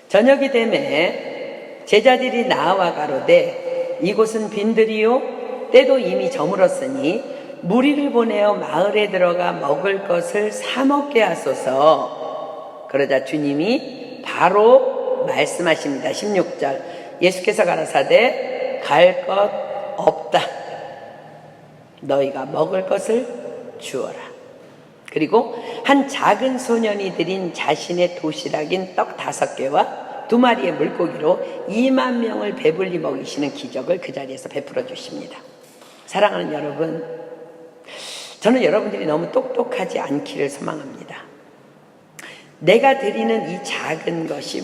저녁이 되매 제자들이 나와 가로되 이곳은 빈들이요 때도 이미 저물었으니 무리를 보내어 마을에 들어가 먹을 것을 사 먹게 하소서. 그러자 주님이 바로 말씀하십니다. 16절. 예수께서 가라사대 갈 것 없다. 너희가 먹을 것을 주어라. 그리고 한 작은 소년이 드린 자신의 도시락인 떡 5개와 2마리의 물고기로 2만 명을 배불리 먹이시는 기적을 그 자리에서 베풀어 주십니다. 사랑하는 여러분, 저는 여러분들이 너무 똑똑하지 않기를 소망합니다. 내가 드리는 이 작은 것이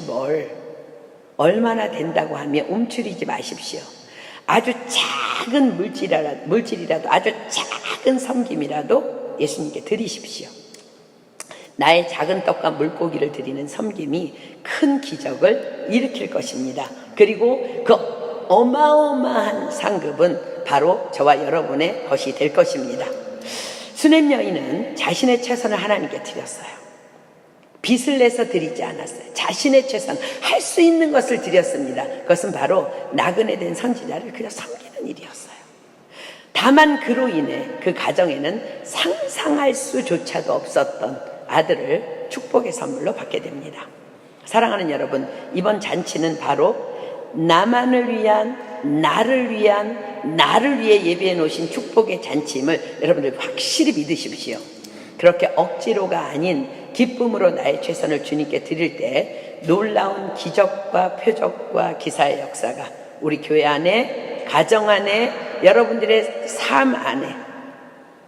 얼마나 된다고 하며 움츠리지 마십시오. 아주 작은 물질이라도 아주 작은 섬김이라도 예수님께 드리십시오. 나의 작은 떡과 물고기를 드리는 섬김이 큰 기적을 일으킬 것입니다. 그리고 그 어마어마한 상급은 바로 저와 여러분의 것이 될 것입니다. 수넴 여인은 자신의 최선을 하나님께 드렸어요. 빚을 내서 드리지 않았어요. 자신의 최선, 할 수 있는 것을 드렸습니다. 그것은 바로 나그네 된 선지자를 그저 섬기는 일이었어요. 다만 그로 인해 그 가정에는 상상할 수조차도 없었던 아들을 축복의 선물로 받게 됩니다. 사랑하는 여러분, 이번 잔치는 바로 나만을 위한, 나를 위해 예비해 놓으신 축복의 잔치임을 여러분들 확실히 믿으십시오. 그렇게 억지로가 아닌 기쁨으로 나의 최선을 주님께 드릴 때 놀라운 기적과 표적과 기사의 역사가 우리 교회 안에, 가정 안에, 여러분들의 삶 안에,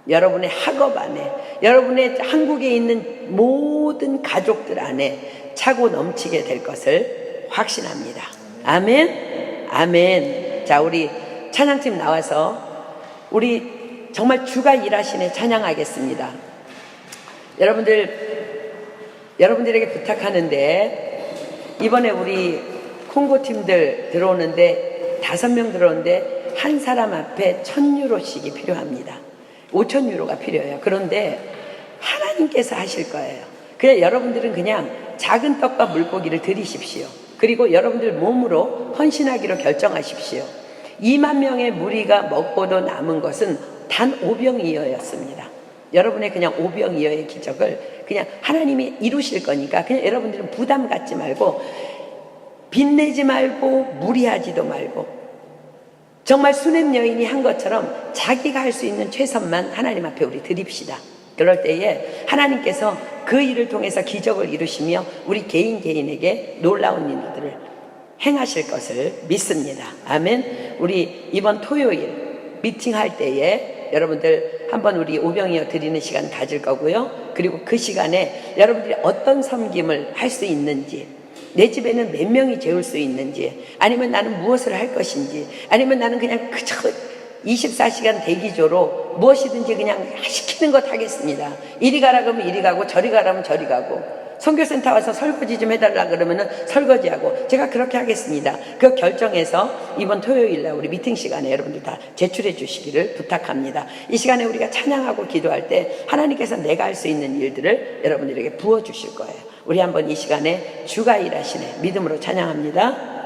여러분의 학업 안에, 여러분의 한국에 있는 모든 가족들 안에 차고 넘치게 될 것을 확신합니다. 아멘, 아멘. 자, 우리 찬양팀 나와서 우리 정말 주가 일하시네 찬양하겠습니다. 여러분들에게 부탁하는데, 이번에 우리 콩고 팀들 들어오는데 5명 들어오는데 한 사람 앞에 1,000유로씩이 필요합니다. 5,000유로가 필요해요. 그런데 하나님께서 하실 거예요. 그냥 여러분들은 그냥 작은 떡과 물고기를 드리십시오. 그리고 여러분들 몸으로 헌신하기로 결정하십시오. 2만 명의 무리가 먹고도 남은 것은 단 5병이어였습니다. 여러분의 그냥 5병이어의 기적을 그냥 하나님이 이루실 거니까 그냥 여러분들은 부담 갖지 말고, 빚내지 말고, 무리하지도 말고, 정말 수넴 여인이 한 것처럼 자기가 할 수 있는 최선만 하나님 앞에 우리 드립시다. 그럴 때에 하나님께서 그 일을 통해서 기적을 이루시며 우리 개인에게 놀라운 일들을 행하실 것을 믿습니다. 아멘. 우리 이번 토요일 미팅할 때에 여러분들 한번 우리 오병이어 드리는 시간 가질 거고요. 그리고 그 시간에 여러분들이 어떤 섬김을 할 수 있는지, 내 집에는 몇 명이 재울 수 있는지, 아니면 나는 무엇을 할 것인지, 아니면 나는 그냥 그저 24시간 대기조로 무엇이든지 그냥 시키는 것 하겠습니다. 이리 가라 그러면 이리 가고, 저리 가라면 저리 가고, 선교센터 와서 설거지 좀 해달라 그러면은 설거지하고, 제가 그렇게 하겠습니다. 그 결정해서 이번 토요일날 우리 미팅 시간에 여러분들 다 제출해 주시기를 부탁합니다. 이 시간에 우리가 찬양하고 기도할 때 하나님께서 내가 할 수 있는 일들을 여러분들에게 부어주실 거예요. 우리 한번 이 시간에 주가 일하시네 믿음으로 찬양합니다.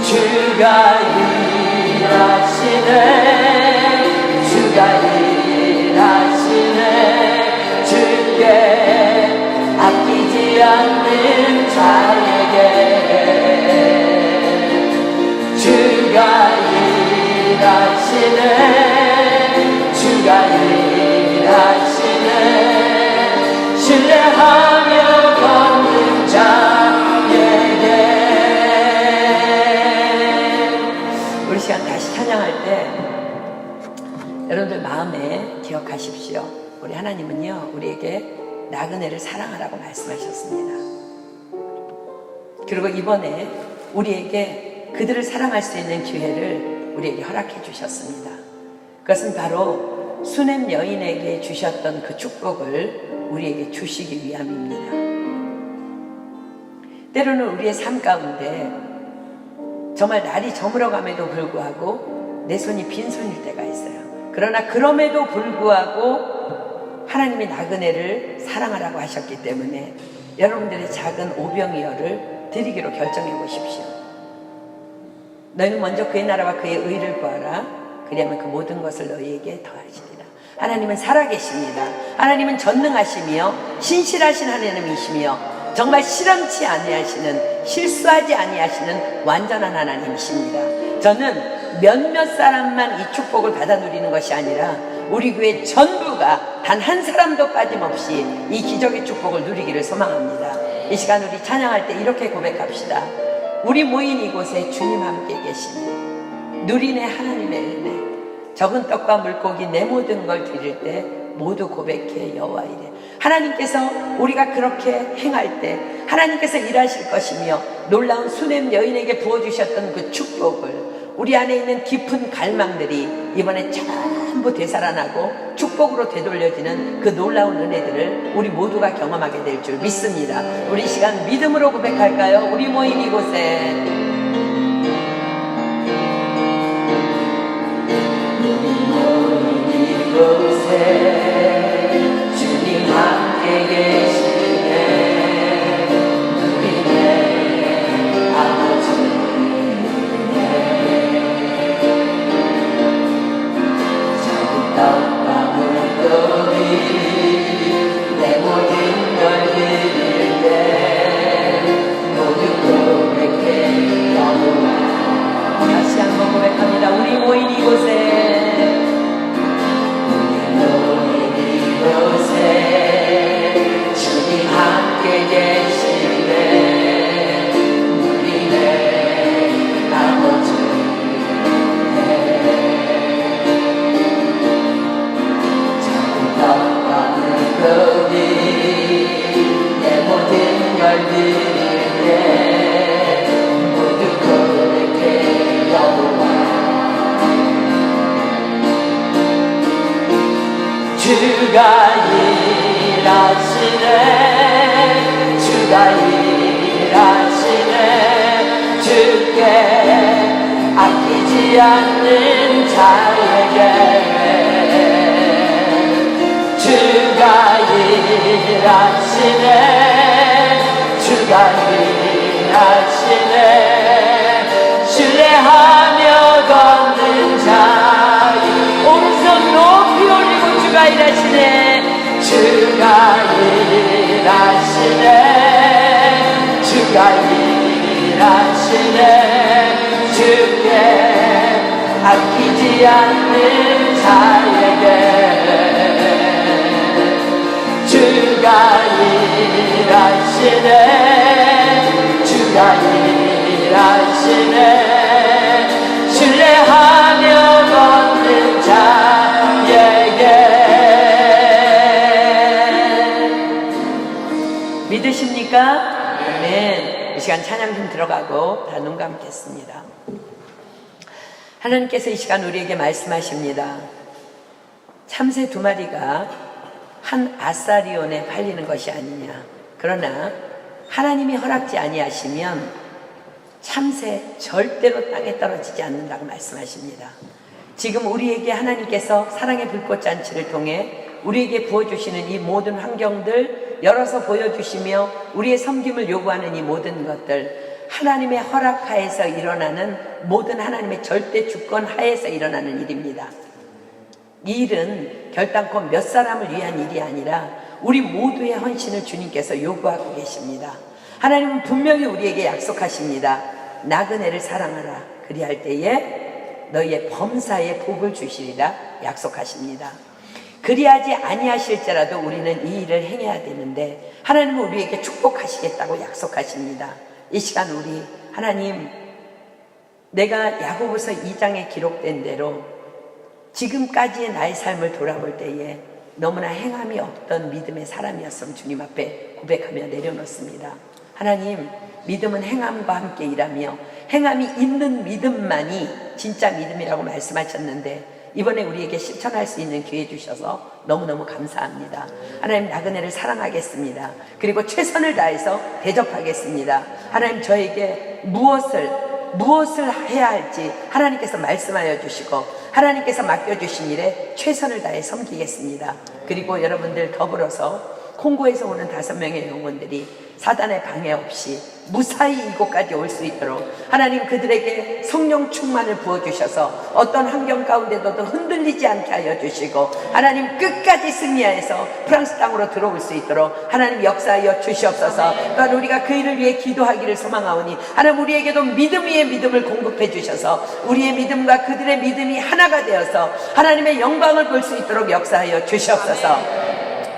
주가 일하시네 주가 일하시네 주께 아끼지 않는 자에게 주가 일하시네 주가 일하시네 신뢰하며 걷는 자에게. 우리 시간 다시 찬양할 때 여러분들 마음에 기억하십시오. 우리 하나님은요 우리에게 나그네를 사랑하라고 말씀하셨습니다. 그리고 이번에 우리에게 그들을 사랑할 수 있는 기회를 우리에게 허락해 주셨습니다. 그것은 바로 수넴 여인에게 주셨던 그 축복을 우리에게 주시기 위함입니다. 때로는 우리의 삶 가운데 정말 날이 저물어감에도 불구하고 내 손이 빈손일 때가 있어요. 그러나 그럼에도 불구하고 하나님이 나그네를 사랑하라고 하셨기 때문에 여러분들의 작은 오병이어를 드리기로 결정해 보십시오. 너희는 먼저 그의 나라와 그의 의를 구하라. 그리하면 그 모든 것을 너희에게 더하시리라. 하나님은 살아계십니다. 하나님은 전능하시며 신실하신 하나님이시며 정말 실험치 아니하시는, 실수하지 아니하시는 완전한 하나님이십니다. 저는 몇몇 사람만 이 축복을 받아 누리는 것이 아니라 우리 교회 전부가 단 한 사람도 빠짐없이 이 기적의 축복을 누리기를 소망합니다. 이 시간 우리 찬양할 때 이렇게 고백합시다. 우리 모인 이곳에 주님 함께 계시니 누리네 하나님의 은혜, 적은 떡과 물고기 내 모든 걸 드릴 때 모두 고백해 여호와 이래. 하나님께서 우리가 그렇게 행할 때 하나님께서 일하실 것이며 놀라운 수넴 여인에게 부어주셨던 그 축복을 우리 안에 있는 깊은 갈망들이 이번에 전부 되살아나고 축복으로 되돌려지는 그 놀라운 은혜들을 우리 모두가 경험하게 될 줄 믿습니다. 우리 이 시간 믿음으로 고백할까요? 우리 모인 이곳에 주님 함께 계시네 누리네 아버지네 작은 떡과 물고기 내 모든 걸 드릴 때 모두 고백해 여호와. 다시 한번 고백합니다. 우리 모인 이곳에 주님 주가 일하시네 주가 일하시네 주께 아끼지 않는 자에게 주가 일하시네 주가 일하시네 신뢰하며 걷는 자 오른손 높이 올리고 주가 일하시네 주가 일하시네 주가 일하시네 주께 아끼지 않는 자에게 주가 일하시네 주가 일하시네 신뢰하며 걷는 자에게 믿으십니까? 아멘. 이 시간 찬양 좀 들어가고 다 눈 감겠습니다. 하나님께서 이 시간 우리에게 말씀하십니다. 참새 2마리가 한 아사리온에 팔리는 것이 아니냐. 그러나 하나님이 허락지 아니하시면 참새 절대로 땅에 떨어지지 않는다고 말씀하십니다. 지금 우리에게 하나님께서 사랑의 불꽃잔치를 통해 우리에게 부어주시는 이 모든 환경들 열어서 보여주시며 우리의 섬김을 요구하는 이 모든 것들 하나님의 허락하에서 일어나는 모든 하나님의 절대 주권 하에서 일어나는 일입니다. 이 일은 결단코 몇 사람을 위한 일이 아니라 우리 모두의 헌신을 주님께서 요구하고 계십니다. 하나님은 분명히 우리에게 약속하십니다. 나그네를 사랑하라. 그리할 때에 너희의 범사에 복을 주시리라 약속하십니다. 그리하지 아니하실지라도 우리는 이 일을 행해야 되는데 하나님은 우리에게 축복하시겠다고 약속하십니다. 이 시간 우리 하나님 내가 야고보서 2장에 기록된 대로 지금까지의 나의 삶을 돌아볼 때에 너무나 행함이 없던 믿음의 사람이었음 주님 앞에 고백하며 내려놓습니다. 하나님 믿음은 행함과 함께 일하며 행함이 있는 믿음만이 진짜 믿음이라고 말씀하셨는데 이번에 우리에게 실천할 수 있는 기회 주셔서 너무너무 감사합니다. 하나님 나그네를 사랑하겠습니다. 그리고 최선을 다해서 대접하겠습니다. 하나님 저에게 무엇을 해야 할지 하나님께서 말씀하여 주시고 하나님께서 맡겨주신 일에 최선을 다해 섬기겠습니다. 그리고 여러분들 더불어서 콩고에서 오는 5명의 영혼들이 사단의 방해 없이 무사히 이곳까지 올 수 있도록 하나님 그들에게 성령 충만을 부어주셔서 어떤 환경 가운데도 흔들리지 않게 하여 주시고 하나님 끝까지 승리하여서 프랑스 땅으로 들어올 수 있도록 하나님 역사하여 주시옵소서. 또한 우리가 그 일을 위해 기도하기를 소망하오니 하나님 우리에게도 믿음 위에 믿음을 공급해 주셔서 우리의 믿음과 그들의 믿음이 하나가 되어서 하나님의 영광을 볼 수 있도록 역사하여 주시옵소서.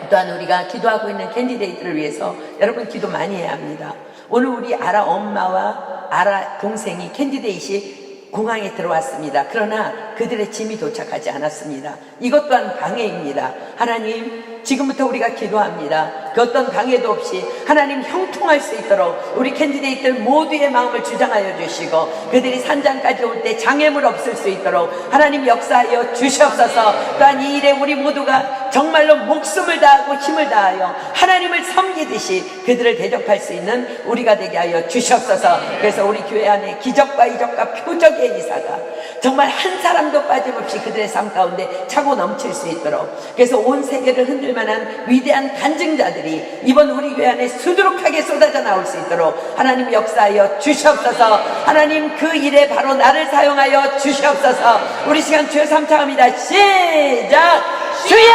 또한 우리가 기도하고 있는 캔디데이트를 위해서 여러분 기도 많이 해야 합니다. 오늘 우리 아라 엄마와 아라 동생이 캔디데이트이 공항에 들어왔습니다. 그러나 그들의 짐이 도착하지 않았습니다. 이것 또한 방해입니다. 하나님 지금부터 우리가 기도합니다. 그 어떤 방해도 없이 하나님 형통할 수 있도록 우리 캔디데이트들 모두의 마음을 주장하여 주시고 그들이 산장까지 올 때 장애물 없을 수 있도록 하나님 역사하여 주시옵소서. 또한 이 일에 우리 모두가 정말로 목숨을 다하고 힘을 다하여 하나님을 섬기듯이 그들을 대접할 수 있는 우리가 되게 하여 주시옵소서. 그래서 우리 교회 안에 기적과 이적과 표적의 이사가 정말 한 사람도 빠짐없이 그들의 삶 가운데 차고 넘칠 수 있도록 그래서 온 세계를 흔들 만한 위대한 간증자들이 이번 우리 교회 안에 수두룩하게 쏟아져 나올 수 있도록 하나님 역사하여 주시옵소서. 하나님 그 일에 바로 나를 사용하여 주시옵소서. 우리 시간 주여 삼창합니다. 시작. 주여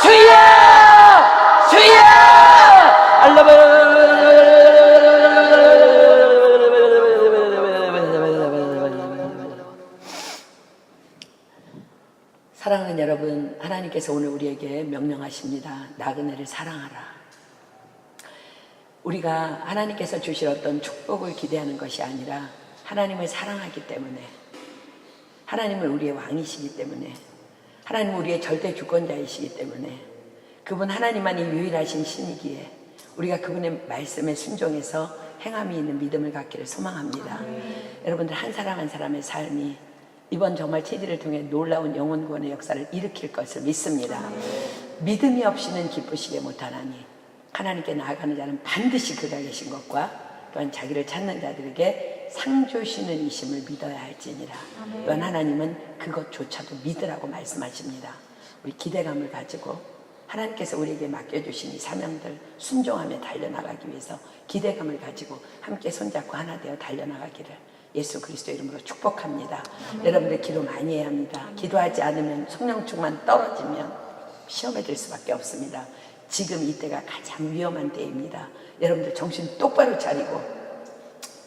주여 주여 알라바 사랑하는 여러분, 하나님께서 오늘 우리에게 명령하십니다. 나그네를 사랑하라. 우리가 하나님께서 주실 어떤 축복을 기대하는 것이 아니라 하나님을 사랑하기 때문에 하나님은 우리의 왕이시기 때문에 하나님은 우리의 절대 주권자이시기 때문에 그분 하나님만이 유일하신 신이기에 우리가 그분의 말씀에 순종해서 행함이 있는 믿음을 갖기를 소망합니다. 여러분들 한 사람 한 사람의 삶이 이번 정말 체질을 통해 놀라운 영혼 구원의 역사를 일으킬 것을 믿습니다. 믿음이 없이는 기쁘시게 못하나니 하나님께 나아가는 자는 반드시 그가 계신 것과 또한 자기를 찾는 자들에게 상 주시는 이심을 믿어야 할지니라. 또한 하나님은 그것조차도 믿으라고 말씀하십니다. 우리 기대감을 가지고 하나님께서 우리에게 맡겨주신 이 사명들 순종하며 달려나가기 위해서 기대감을 가지고 함께 손잡고 하나 되어 달려나가기를 예수 그리스도 이름으로 축복합니다. 여러분들 기도 많이 해야 합니다. 기도하지 않으면 성령 충만 떨어지면 시험에 들 수밖에 없습니다. 지금 이때가 가장 위험한 때입니다. 여러분들 정신 똑바로 차리고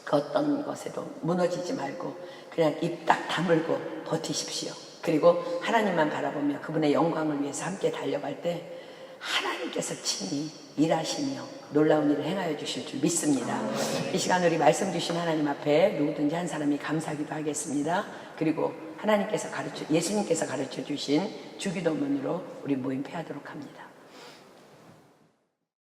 그 어떤 것에도 무너지지 말고 그냥 입 딱 다물고 버티십시오. 그리고 하나님만 바라보며 그분의 영광을 위해서 함께 달려갈 때 하나님께서 친히 일하시며 놀라운 일을 행하여 주실 줄 믿습니다. 이 시간 우리 말씀 주신 하나님 앞에 누구든지 한 사람이 감사하기도 하겠습니다. 그리고 예수님께서 가르쳐 주신 주기도문으로 우리 모임 패하도록 합니다.